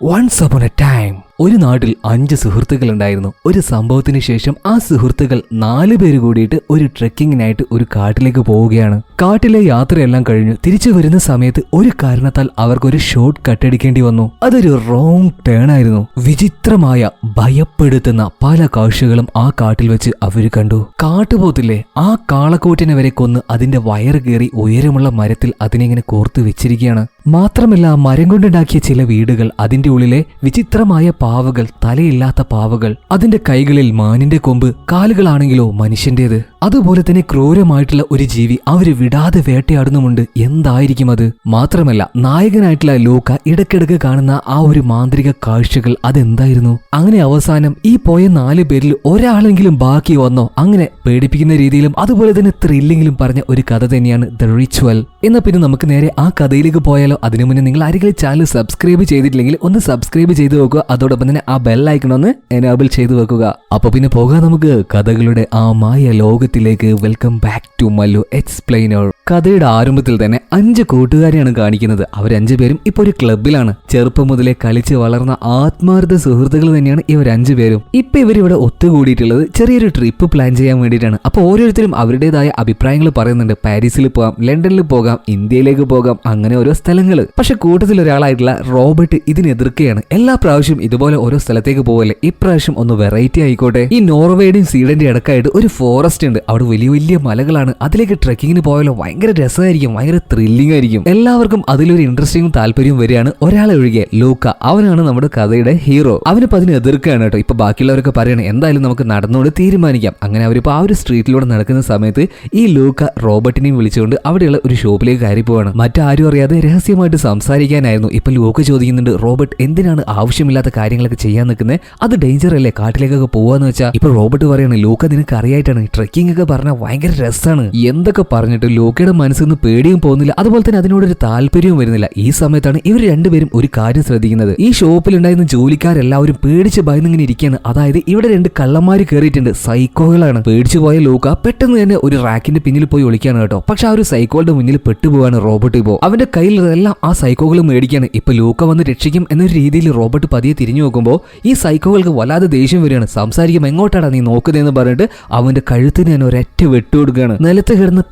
Once upon a time, ഒരു നാട്ടിൽ 5 സുഹൃത്തുക്കൾ ഉണ്ടായിരുന്നു. ഒരു സംഭവത്തിന് ശേഷം ആ സുഹൃത്തുക്കൾ 4 പേര് കൂടിയിട്ട് ഒരു ട്രെക്കിങ്ങിനായിട്ട് ഒരു കാട്ടിലേക്ക് പോവുകയാണ്. കാട്ടിലെ യാത്രയെല്ലാം കഴിഞ്ഞു തിരിച്ചു വരുന്ന സമയത്ത് ഒരു കാരണത്താൽ അവർക്കൊരു ഷോർട്ട് കട്ട് അടിക്കേണ്ടി വന്നു. അതൊരു റോങ് ടേൺ ആയിരുന്നു. വിചിത്രമായ ഭയപ്പെടുത്തുന്ന പല കാഴ്ചകളും ആ കാട്ടിൽ വെച്ച് അവർ കണ്ടു. കാട്ടുപോത്തില്ലേ, ആ കാളക്കൂറ്റിനെ വരെ കൊന്ന് അതിന്റെ വയറ് കീറി ഉയരമുള്ള മരത്തിൽ അതിനെങ്ങനെ കോർത്തു വെച്ചിരിക്കുകയാണ്. മാത്രമല്ല, മരം കൊണ്ടുണ്ടാക്കിയ ചില വീടുകൾ, അതിന്റെ ഉള്ളിലെ വിചിത്രമായ പാവകൾ, തലയില്ലാത്ത പാവകൾ, അതിന്റെ കൈകളിൽ മാനിന്റെ കൊമ്പ്, കാലുകളാണെങ്കിലോ മനുഷ്യന്റേത്. അതുപോലെ തന്നെ ക്രൂരമായിട്ടുള്ള ഒരു ജീവി അവര് വിടാതെ വേട്ടയാടുന്നുമുണ്ട്. എന്തായിരിക്കും അത്? മാത്രമല്ല, നായകനായിട്ടുള്ള ലൂക്ക ഇടയ്ക്കിടയ്ക്ക് കാണുന്ന ആ ഒരു മാന്ത്രിക കാഴ്ചകൾ അതെന്തായിരുന്നു? അങ്ങനെ അവസാനം ഈ പോയ 4 പേരിൽ ഒരാളെങ്കിലും ബാക്കി വന്നോ? അങ്ങനെ പേടിപ്പിക്കുന്ന രീതിയിലും അതുപോലെ തന്നെ ത്രില്ലിങ്ങിലും പറഞ്ഞ ഒരു കഥ തന്നെയാണ് ദ റിച്വൽ. എന്നാ പിന്നെ നമുക്ക് നേരെ ആ കഥയിലേക്ക് പോയാലോ? അതിനു മുന്നേ നിങ്ങൾ ആരെങ്കിലും ചാനൽ സബ്സ്ക്രൈബ് ചെയ്തിട്ടില്ലെങ്കിൽ ഒന്ന് സബ്സ്ക്രൈബ് ചെയ്ത് വെക്കുക. അതോടൊപ്പം തന്നെ ആ ബെൽ ഐക്കൺ ഒന്ന് എനേബിൾ ചെയ്ത് വെക്കുക. അപ്പൊ പിന്നെ പോകാം നമുക്ക് കഥകളുടെ ആ മായ ലോകത്തിലേക്ക്. Welcome back to Mallu explainer. കഥയുടെ ആരംഭത്തിൽ തന്നെ 5 കൂട്ടുകാരെയാണ് കാണിക്കുന്നത്. അവർ 5 പേരും ഇപ്പൊ ഒരു ക്ലബിലാണ്. ചെറുപ്പം മുതലേ കളിച്ച് വളർന്ന ആത്മാർത്ഥ സുഹൃത്തുക്കൾ തന്നെയാണ് ഇവർ 5 പേരും. ഇപ്പൊ ഇവരിവിടെ ഒത്തുകൂടിയിട്ടുള്ളത് ചെറിയൊരു ട്രിപ്പ് പ്ലാൻ ചെയ്യാൻ വേണ്ടിയിട്ടാണ്. അപ്പൊ ഓരോരുത്തരും അവരുടേതായ അഭിപ്രായങ്ങൾ പറയുന്നുണ്ട്. പാരീസിൽ പോകാം, ലണ്ടനിൽ പോകാം, ഇന്ത്യയിലേക്ക് പോകാം, അങ്ങനെ ഓരോ സ്ഥലങ്ങള്. പക്ഷെ കൂട്ടത്തിൽ ഒരാളായിട്ടുള്ള റോബർട്ട് ഇതിനെതിർക്കുകയാണ്. എല്ലാ പ്രാവശ്യം ഇതുപോലെ ഓരോ സ്ഥലത്തേക്ക് പോകല്ലേ, ഇപ്രാവശ്യം ഒന്ന് വെറൈറ്റി ആയിക്കോട്ടെ. ഈ നോർവേയുടെയും സ്വീഡന്റെ ഇടക്കായിട്ട് ഒരു ഫോറസ്റ്റ് ഉണ്ട്. അവിടെ വലിയ വലിയ മലകളാണ്. അതിലേക്ക് ട്രെക്കിങ്ങിന് പോയാലോ ഭയങ്കര രസമായിരിക്കും, ഭയങ്കര ത്രില്ലിംഗ് ആയിരിക്കും. എല്ലാവർക്കും അതിലൊരു ഇൻട്രസ്റ്റിംഗും താല്പര്യവും വരികയാണ്. ഒരാളെ ഒഴികെ ലൂക്ക, അവനാണ് നമ്മുടെ കഥയുടെ ഹീറോ. അവനിപ്പോ അതിന് എതിർക്കുകയാണ് കേട്ടോ. ഇപ്പൊ ബാക്കിയുള്ളവരൊക്കെ പറയണേ എന്തായാലും നമുക്ക് നടന്നുകൊണ്ട് തീരുമാനിക്കാം. അങ്ങനെ അവരിപ്പോ ആ ഒരു സ്ട്രീറ്റിലൂടെ നടക്കുന്ന സമയത്ത് ഈ ലൂക്ക റോബർട്ടിനെയും വിളിച്ചുകൊണ്ട് അവിടെയുള്ള ഒരു ഷോപ്പിലേക്ക് കയറി പോവാണ്. മറ്റാരും അറിയാതെ രഹസ്യമായിട്ട് സംസാരിക്കാനായിരുന്നു. ഇപ്പൊ ലൂക്ക ചോദിക്കുന്നുണ്ട്, റോബർട്ട് എന്തിനാണ് ആവശ്യമില്ലാത്ത കാര്യങ്ങളൊക്കെ ചെയ്യാൻ നിൽക്കുന്നത്? അത് ഡേഞ്ചർ അല്ലേ കാട്ടിലേക്കൊക്കെ പോവാന്ന് വെച്ചാൽ? ഇപ്പൊ റോബർട്ട് പറയാണ്, ലൂക്ക നിനക്ക് അറിയായിട്ടാണ്, ട്രെക്കിംഗ് ഒക്കെ പറഞ്ഞാൽ ഭയങ്കര രസമാണ്. എന്തൊക്കെ പറഞ്ഞിട്ട് ലൂക്കയുടെ മനസ്സിൽ നിന്ന് പേടിയും പോകുന്നില്ല, അതുപോലെ തന്നെ അതിനോടൊരു താല്പര്യവും വരുന്നില്ല. ഈ സമയത്താണ് ഇവർ രണ്ടുപേരും ഒരു കാര്യം ശ്രദ്ധിക്കുന്നത്. ഈ ഷോപ്പിൽ ഉണ്ടായിരുന്ന ജോലിക്കാരെല്ലാവരും പേടിച്ച് ഭയന്നിങ്ങനെ ഇരിക്കുകയാണ്. അതായത് ഇവിടെ 2 കള്ളന്മാര് കയറിയിട്ടുണ്ട്, സൈക്കോകളാണ്. പേടിച്ചു പോയ ലൂക്ക പെട്ടെന്ന് തന്നെ ഒരു റാക്കിന്റെ പിന്നിൽ പോയി ഒളിക്കാണ് കേട്ടോ. പക്ഷെ ആ ഒരു സൈക്കോളുടെ മുന്നിൽ പെട്ടുപോവാണ് റോബർട്ട്. ഇപ്പോ അവന്റെ കയ്യിലെല്ലാം ആ സൈക്കോകൾ മേടിക്കാണ്. ഇപ്പൊ ലൂക്ക വന്ന് രക്ഷിക്കും എന്നൊരു രീതിയിൽ റോബർട്ട് പതിയെ തിരിഞ്ഞു നോക്കുമ്പോൾ ഈ സൈക്കോകൾക്ക് വല്ലാതെ ദേഷ്യം വരികയാണ്. സംസാരിക്കും, എങ്ങോട്ടാണ് നീ നോക്കുന്നതെന്ന് പറഞ്ഞിട്ട് അവന്റെ കഴുത്തിന് ഞാൻ ഒരൊറ്റ വെട്ടുകൊടുക്കുകയാണ്. നിലത്ത് കിടന്ന്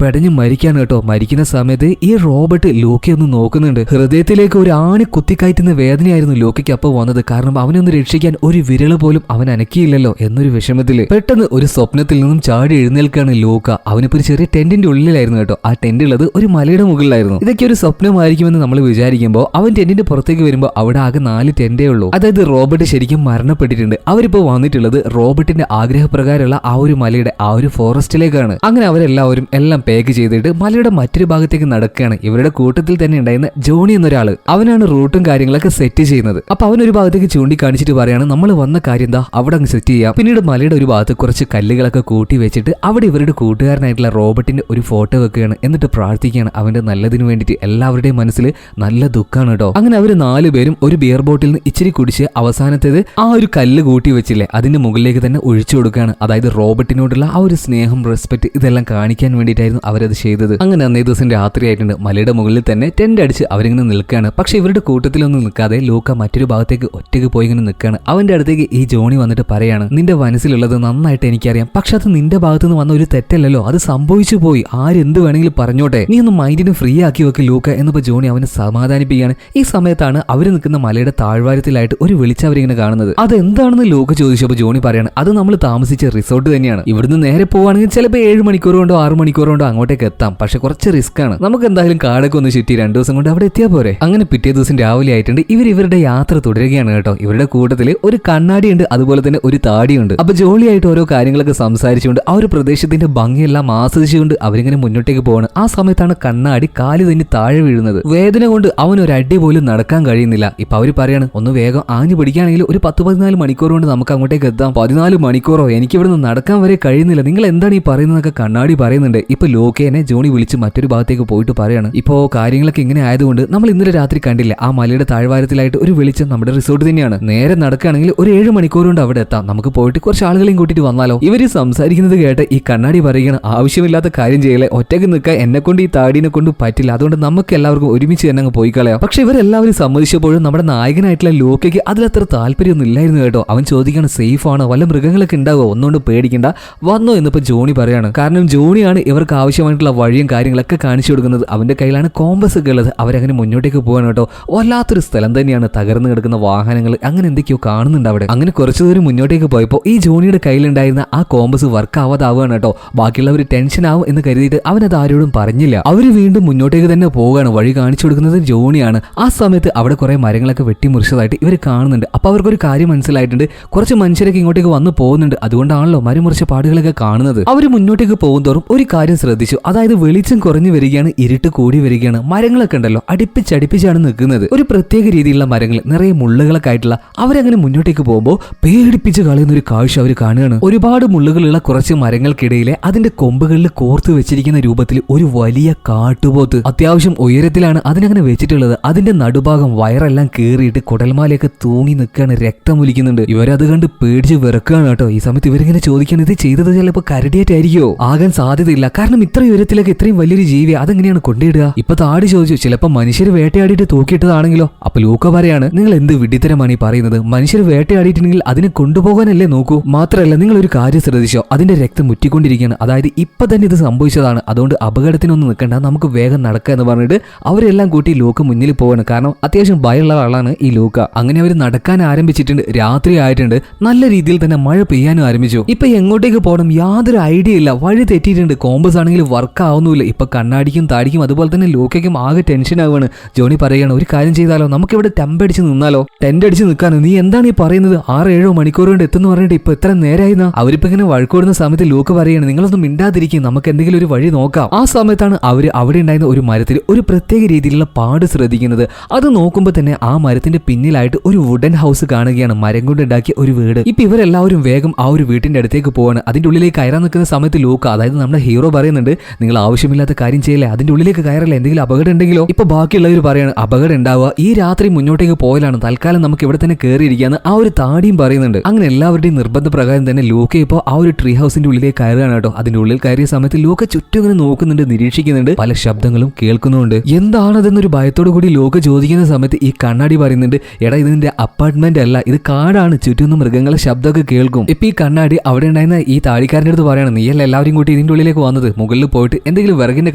പെടഞ്ഞ് മരിക്കാണ് കേട്ടോ. മരിക്കുന്ന സമയത്ത് ഈ റോബർട്ട് ലൂക്കയെ ഒന്ന് നോക്കുന്നുണ്ട്. ഹൃദയത്തിലേക്ക് ഒരു ആണി കുത്തിക്കയറ്റുന്ന വേദനയായിരുന്നു ലൂക്കയ്ക്ക് അപ്പൊ വന്നത്. കാരണം അവനെ ഒന്ന് രക്ഷിക്കാൻ ഒരു വിരൽ പോലും അവൻ അനക്കിയില്ലല്ലോ എന്നൊരു വിഷമത്തില് പെട്ടെന്ന് ഒരു സ്വപ്നത്തിൽ നിന്നും ചാടി എഴുന്നേൽക്കാണ് ലൂക്ക. അവനിപ്പോ ഒരു ചെറിയ ടെന്റിന്റെ ഉള്ളിലായിരുന്നു കേട്ടോ. ആ ടെന്റ് ഉള്ളത് ഒരു മലയുടെ മുകളിലായിരുന്നു. ഇതൊക്കെ ഒരു സ്വപ്നമായിരിക്കുമെന്ന് നമ്മൾ വിചാരിക്കുമ്പോൾ അവൻ ടെന്റിന്റെ പുറത്തേക്ക് വരുമ്പോൾ അവിടെ ആകെ 4 ടെന്റേ ഉള്ളൂ. അതായത് റോബർട്ട് ശരിക്കും മരണപ്പെട്ടിട്ടുണ്ട്. അവരിപ്പോ വന്നിട്ടുള്ളത് റോബർട്ടിന്റെ ആഗ്രഹപ്രകാരമുള്ള ആ ഒരു മലയുടെ ആ ഒരു ഫോറസ്റ്റിലേക്കാണ്. അങ്ങനെ അവരെല്ലാവരും എല്ലാം പാക്ക് ചെയ്തിട്ട് മലയുടെ മറ്റൊരു ഭാഗത്തേക്ക് നടക്കുകയാണ്. ഇവരുടെ കൂട്ടത്തിൽ തന്നെ ഉണ്ടായിരുന്ന ജോണി എന്നൊരാള്, അവനാണ് റൂട്ടും കാര്യങ്ങളൊക്കെ സെറ്റ് ചെയ്യുന്നത്. അപ്പൊ അവൻ ഒരു ഭാഗത്തേക്ക് ചൂണ്ടിക്കാണിച്ചിട്ട് പറയാണ്, നമ്മൾ വന്ന കാര്യം എന്താ അവിടെ അങ്ങ് സെറ്റ് ചെയ്യാം. പിന്നീട് മലയുടെ ഒരു ഭാഗത്ത് കുറച്ച് കല്ലുകളൊക്കെ കൂട്ടി വെച്ചിട്ട് അവിടെ ഇവരുടെ കൂട്ടുകാരനായിട്ടുള്ള റോബർട്ടിന്റെ ഒരു ഫോട്ടോ വെക്കുകയാണ്. എന്നിട്ട് പ്രാർത്ഥിക്കുകയാണ് അവന്റെ നല്ലതിന് വേണ്ടിയിട്ട്. എല്ലാവരുടെയും മനസ്സിൽ നല്ല ദുഃഖമാണ് കേട്ടോ. അങ്ങനെ അവര് 4 പേരും ഒരു ബിയർ ബോട്ടിൽ നിന്ന് ഇച്ചിരി കുടിച്ച് അവസാനത്തേത് ആ ഒരു കല്ല് കൂട്ടി വെച്ചില്ലേ അതിന്റെ മുകളിലേക്ക് തന്നെ ഒഴിച്ചു കൊടുക്കുകയാണ്. അതായത് റോബർട്ടിനോടുള്ള ആ ഒരു സ്നേഹം, റെസ്പെക്ട് ഇതെല്ലാം കാണിക്കാൻ വേണ്ടിയിട്ടായിരുന്നു അവരത് ചെയ്തത്. അങ്ങനെ അന്നേ ദിവസം രാത്രി ആയിട്ടുണ്ട്. മലയുടെ മുകളിൽ തന്നെ ടെന്റ് അടിച്ച് അവരിങ്ങനെ നിൽക്കുകയാണ്. പക്ഷെ ഇവരുടെ കൂട്ടത്തിലൊന്നും നിൽക്കാതെ ലൂക്ക മറ്റൊരു ഭാഗത്തേക്ക് ഒറ്റയ്ക്ക് പോയി ഇങ്ങനെ നിൽക്കുകയാണ്. അവന്റെ അടുത്തേക്ക് ഈ ജോണി വന്നിട്ട് പറയാണ്, നിന്റെ മനസ്സിലുള്ളത് നന്നായിട്ട് എനിക്കറിയാം, പക്ഷെ അത് നിന്റെ ഭാഗത്തു നിന്ന് വന്ന ഒരു തെറ്റല്ലല്ലോ, അത് സംഭവിച്ചു പോയി, ആരെന്ത് വേണമെങ്കിലും പറഞ്ഞോട്ടെ, നീ ഒന്ന് മൈൻഡിന് ഫ്രീ ആക്കി വെക്ക് ലൂക്ക എന്നിപ്പോ ജോണി അവനെ സമാധാനിപ്പിക്കുകയാണ്. ഈ സമയത്താണ് അവര് നിൽക്കുന്ന മലയുടെ താഴ്വാരത്തിലായിട്ട് ഒരു വെളിച്ചവരിങ്ങനെ കാണുന്നത്. അതെന്താണെന്ന് ലൂക്ക ചോദിച്ചപ്പോൾ ജോണി പറയാണ്, അത് നമ്മൾ താമസിച്ച റിസോർട്ട് തന്നെയാണ്. ഇവിടുന്ന് നേരെ പോവാണെങ്കിൽ ചിലപ്പോൾ 7 മണിക്കൂർ കൊണ്ടോ 6 മണിക്കൂർ കൊണ്ടോ അങ്ങോട്ടേക്ക് എത്താം. പക്ഷെ കുറച്ച് റിസ്ക് ആണ്. നമുക്ക് എന്തായാലും കാടൊക്കെ ഒന്ന് ചുറ്റി 2 ദിവസം കൊണ്ട് അവിടെ എത്തിയാൽ പോരെ. അങ്ങനെ പിറ്റേ ദിവസം രാവിലെ ആയിട്ടുണ്ട്. ഇവരുടെ യാത്ര തുടരുകയാണ് കേട്ടോ. ഇവരുടെ കൂട്ടത്തിൽ ഒരു കണ്ണാടിയുണ്ട്, അതുപോലെ തന്നെ ഒരു താടിയുണ്ട്. അപ്പൊ ജോളിയായിട്ട് ഓരോ കാര്യങ്ങളൊക്കെ സംസാരിച്ചുകൊണ്ട് ആ ഒരു പ്രദേശത്തിന്റെ ഭംഗിയെല്ലാം ആസ്വദിച്ചുകൊണ്ട് അവരിങ്ങനെ മുന്നോട്ടേക്ക് പോവാണ്. ആ സമയത്താണ് കണ്ണാടി കാല് തന്നെ താഴെ വീഴുന്നത്. വേദന കൊണ്ട് അവൻ ഒരു അടി പോലും നടക്കാൻ കഴിയുന്നില്ല. ഇപ്പൊ അവര് പറയാണ്, ഒന്ന് വേഗം ആഞ്ഞു പിടിക്കുകയാണെങ്കിൽ ഒരു 10-14 മണിക്കൂർ കൊണ്ട് നമുക്ക് അങ്ങോട്ടേക്ക് എത്താം. 14 മണിക്കൂറോ? എനിക്ക് ഇവിടുന്ന് നടക്കാൻ വരെ കഴിയുന്നില്ല, നിങ്ങൾ എന്താണ് ഈ പറയുന്നതൊക്കെ കണ്ണാടി പറയുന്നുണ്ട്. ഇപ്പൊ ലോക്കെ തന്നെ ജോണി വിളിച്ച് മറ്റൊരു ഭാഗത്തേക്ക് പോയിട്ട് പറയാണ്, ഇപ്പോ കാര്യങ്ങളൊക്കെ ഇങ്ങനെ ആയതുകൊണ്ട് നമ്മൾ ഇന്നലെ രാത്രി കണ്ടില്ല ആ മലയുടെ താഴ്വാരത്തിലായിട്ട് ഒരു വെളിച്ചം നമ്മുടെ റിസോർട്ട് തന്നെയാണ്. നേരെ നടക്കുകയാണെങ്കിൽ ഒരു 7 മണിക്കൂർ കൊണ്ട് അവിടെ എത്താം. നമുക്ക് പോയിട്ട് കുറച്ച് ആളുകളെയും കൂട്ടിയിട്ട് വന്നാലോ? ഇവര് സംസാരിക്കുന്നത് കേട്ട് ഈ കണ്ണാടി പറയുകയാണ്, ആവശ്യമില്ലാത്ത കാര്യം ചെയ്യലേ, ഒറ്റയ്ക്ക് നിൽക്കാൻ എന്നെ കൊണ്ട് ഈ താടീനെ കൊണ്ട് പറ്റില്ല, അതുകൊണ്ട് നമുക്ക് എല്ലാവർക്കും ഒരുമിച്ച് തന്നെ അങ്ങ് പോയി കളയാം. പക്ഷെ ഇവരെല്ലാവരും സമ്മതിച്ചപ്പോഴും നമ്മുടെ നായകനായിട്ടുള്ള ലൂക്കയ്ക്ക് അതിലത്ര താല്പര്യമൊന്നും ഇല്ലായിരുന്നു കേട്ടോ. അവൻ ചോദിക്കാണ്, സേഫ് ആണോ, വല്ല മൃഗങ്ങളൊക്കെ ഉണ്ടാവോ, ഒന്നുകൊണ്ട് പേടിക്കണ്ട, വന്നോ എന്നിപ്പോ ജോണി പറയാണ്. കാരണം ജോണിയാണ് ഇവർക്ക് ആവശ്യമായിട്ടുള്ള വഴിയും കാര്യങ്ങളൊക്കെ കാണിച്ചു കൊടുക്കുന്നത്. അവന്റെ കയ്യിലാണ് കോമ്പസ് ഒക്കെ ഉള്ളത്. അവരങ്ങനെ മുന്നോട്ടേക്ക് പോകാൻ കേട്ടോ. വല്ലാത്തൊരു സ്ഥലം തന്നെയാണ്, തകർന്നു കിടക്കുന്ന വാഹനങ്ങൾ അങ്ങനെ എന്തൊക്കെയോ കാണുന്നുണ്ട് അവിടെ. അങ്ങനെ കുറച്ചു ദൂരം മുന്നോട്ടേക്ക് പോയപ്പോൾ ഈ ജോണിയുടെ കയ്യിലുണ്ടായിരുന്ന ആ കോമ്പസ് വർക്ക് ആവാതാവുകയാണ് കേട്ടോ. ബാക്കിയുള്ളവർ ടെൻഷൻ ആവും എന്ന് കരുതിയിട്ട് അവനത് ആരോടും പറഞ്ഞില്ല. അവര് വീണ്ടും മുന്നോട്ടേക്ക് തന്നെ പോവുകയാണ്. വഴി കാണിച്ചു കൊടുക്കുന്നത് ജോണിയാണ്. ആ സമയത്ത് അവിടെ കുറെ മരങ്ങളൊക്കെ വെട്ടിമുറിച്ചതായിട്ട് ഇവർ കാണുന്നുണ്ട്. അപ്പൊ അവർക്കൊരു കാര്യം മനസ്സിലായിട്ടുണ്ട്, കുറച്ച് മനുഷ്യരൊക്കെ ഇങ്ങോട്ടേക്ക് വന്ന് പോകുന്നുണ്ട്, അതുകൊണ്ടാണല്ലോ മരമുറിച്ച പാടുകളൊക്കെ കാണുന്നത്. അവർ മുന്നോട്ടേക്ക് പോകുന്തോറും ഒരു കാര്യം ശ്രദ്ധിച്ചു, അതായത് വെളിച്ചം കുറഞ്ഞു വരികയാണ്, ഇരുട്ട് കൂടി വരികയാണ്. മരങ്ങളൊക്കെ ഉണ്ടല്ലോ അടുപ്പിച്ചടുപ്പിച്ചാണ് നിൽക്കുന്നത്. ഒരു പ്രത്യേക രീതിയിലുള്ള മരങ്ങൾ, നിറയെ മുള്ളുകളൊക്കെ ആയിട്ടുള്ള. അവരങ്ങനെ മുന്നോട്ടേക്ക് പോകുമ്പോൾ പേടിപ്പിച്ച് കളയുന്ന ഒരു കാഴ്ച അവർ കാണുകയാണ്. ഒരുപാട് മുള്ളുകളുള്ള കുറച്ച് മരങ്ങൾക്കിടയിലെ അതിന്റെ കൊമ്പുകളിൽ കോർത്തു വെച്ചിരിക്കുന്ന രൂപത്തിൽ ഒരു വലിയ കാട്ടുപോത്ത്. അത്യാവശ്യം ഉയരത്തിലാണ് അതിനങ്ങനെ വെച്ചിട്ടുള്ളത്. അതിന്റെ നടുഭാഗം വയറെല്ലാം കീറിയിട്ട് കുടൽമാലയൊക്കെ തൂങ്ങി നിൽക്കുകയാണ്, രക്തമൊലിക്കുന്നുണ്ട്. ഇവരത് കണ്ട് പേടിച്ച് വിറക്കുകയാണ് കേട്ടോ. ഈ സമയത്ത് ഇവരിങ്ങനെ ചോദിക്കുകയാണ്, ഇത് ചെയ്തത് ചിലപ്പോൾ കരടിയേറ്റായിരിക്കോ? ആകാൻ സാധ്യതയില്ല, കാരണം ഇത്ര ഉയരത്തിലേക്ക് ഇത്രയും വലിയൊരു ജീവി അതെങ്ങനെയാണ് കൊണ്ടിടുക? ഇപ്പൊ താടി ചോദിച്ചു, ചിലപ്പോൾ മനുഷ്യർ വേട്ടയാടിയിട്ട് തൂക്കിയിട്ടതാണെങ്കിലോ? അപ്പൊ ലൂക്ക പറയാണ്, നിങ്ങൾ എന്ത് വിഡിത്തരമാണ് ഈ പറയുന്നത്? മനുഷ്യർ വേട്ടയാടിയിട്ടുണ്ടെങ്കിൽ അതിനെ കൊണ്ടുപോകാനല്ലേ നോക്കൂ. മാത്രമല്ല നിങ്ങൾ ഒരു കാര്യം ശ്രദ്ധിച്ചോ, അതിന്റെ രക്തം മുറ്റിക്കൊണ്ടിരിക്കുകയാണ്. അതായത് ഇപ്പൊ തന്നെ ഇത് സംഭവിച്ചതാണ്, അതുകൊണ്ട് അപകടത്തിനൊന്നും നിൽക്കണ്ട, നമുക്ക് വേഗം നടക്കുക എന്ന് പറഞ്ഞിട്ട് അവരെല്ലാം കൂട്ടി ലൂക്ക മുന്നിൽ പോവാണ്. കാരണം അത്യാവശ്യം ഭയമുള്ള ആളാണ് ഈ ലൂക്ക. അങ്ങനെ അവർ നടക്കാൻ ആരംഭിച്ചിട്ടുണ്ട്. രാത്രി ആയിട്ടുണ്ട്, നല്ല രീതിയിൽ തന്നെ മഴ പെയ്യാനും ആരംഭിച്ചു. ഇപ്പൊ എങ്ങോട്ടേക്ക് പോകണം യാതൊരു ഐഡിയ ഇല്ല. വഴി തെറ്റിയിട്ടുണ്ട്. കോമ്പസ് ആണെങ്കിൽ വർക്ക് ആവുന്നില്ല. ഇപ്പൊ കണ്ണാടിക്കും താടിക്കും അതുപോലെ തന്നെ ലൂക്കയ്ക്കും ആകെ ടെൻഷൻ ആവുകയാണ്. ജോണി പറയാണ്, ഒരു കാര്യം ചെയ്താലോ, നമുക്ക് ഇവിടെ ടെമ്പ് അടിച്ച് നിന്നാലോ? ടെന്റ് അടിച്ച് നിൽക്കാനോ? നീ എന്താണ് ഈ പറയുന്നത്? 6-7 മണിക്കൂർ കൊണ്ട് എത്തുന്നു പറഞ്ഞിട്ട് ഇപ്പൊ എത്ര നേരമായിരുന്ന? അവരിപ്പോ ഇങ്ങനെ വഴക്കൂടുന്ന സമയത്ത് ലൂക്ക പറയാണ്, നിങ്ങളൊന്നും മിണ്ടാതിരിക്കും, നമുക്ക് എന്തെങ്കിലും ഒരു വഴി നോക്കാം. ആ സമയത്താണ് അവര് അവിടെ ഉണ്ടായിരുന്ന ഒരു മരത്തിൽ ഒരു പ്രത്യേക രീതിയിലുള്ള പാട് ശ്രദ്ധിക്കുന്നത്. അത് നോക്കുമ്പോൾ തന്നെ ആ മരത്തിന്റെ പിന്നിലായിട്ട് ഒരു വുഡൻ ഹൗസ് കാണുകയാണ്, മരം കൊണ്ട് ഉണ്ടാക്കിയ ഒരു വീട്. ഇപ്പൊ ഇവരെല്ലാവരും വേഗം ആ ഒരു വീട്ടിന്റെ അടുത്തേക്ക് പോവാണ്. അതിന്റെ ഉള്ളിലേക്ക് കയറാൻ നിൽക്കുന്ന സമയത്ത് ലൂക്ക, അതായത് നമ്മുടെ ഹീറോ പറയുന്നുണ്ട്, നിങ്ങൾ ആവശ്യമില്ലാത്ത കാര്യം ചെയ്യല്ലേ, അതിന്റെ ഉള്ളിലേക്ക് കയറല്ലേ, എന്തെങ്കിലും അപകടം ഉണ്ടെങ്കിലോ? ഇപ്പൊ ബാക്കിയുള്ളവർ പറയാണ്, അപകടം ഉണ്ടാവുക ഈ രാത്രി മുന്നോട്ടേക്ക് പോയാലാണ്, തൽക്കാലം നമുക്ക് ഇവിടെ തന്നെ കയറിയിരിക്കാന്ന് ആ ഒരു താടിയും പറയുന്നുണ്ട്. അങ്ങനെ എല്ലാവരുടെയും നിർബന്ധ പ്രകാരം തന്നെ ലൂക്ക ഇപ്പോൾ ആ ഒരു ട്രീ ഹൗസിന്റെ ഉള്ളിലേക്ക് കയറുകയാണ് കേട്ടോ. അതിന്റെ ഉള്ളിൽ കയറിയ സമയത്ത് ലൂക്ക ചുറ്റും ഇങ്ങനെ നോക്കുന്നുണ്ട്, നിരീക്ഷിക്കുന്നുണ്ട്, പല ശബ്ദങ്ങളും കേൾക്കുന്നുണ്ട്. എന്താണതെന്നൊരു ഭയത്തോടു കൂടി ലൂക്ക ചോദിക്കുന്ന സമയത്ത് ഈ കണ്ണാടി പറയുന്നുണ്ട്, എടാ ഇതിന്റെ അപ്പാർട്ട്മെന്റ് അല്ല, ഇത് കാടാണ്, ചുറ്റും മൃഗങ്ങളെ ശബ്ദമൊക്കെ കേൾക്കും. ഇപ്പൊ ഈ കണ്ണാടി അവിടെ ഉണ്ടായിരുന്ന ഈ താടിക്കാരൻ്റെ അടുത്ത് പറയണം, നീയല്ല എല്ലാവരും കൂട്ടി ഇതിന്റെ ഉള്ളിലേക്ക് വന്നത്, മുകളിൽ പോയിട്ട് എന്തെങ്കിലും വിറകിന്റെ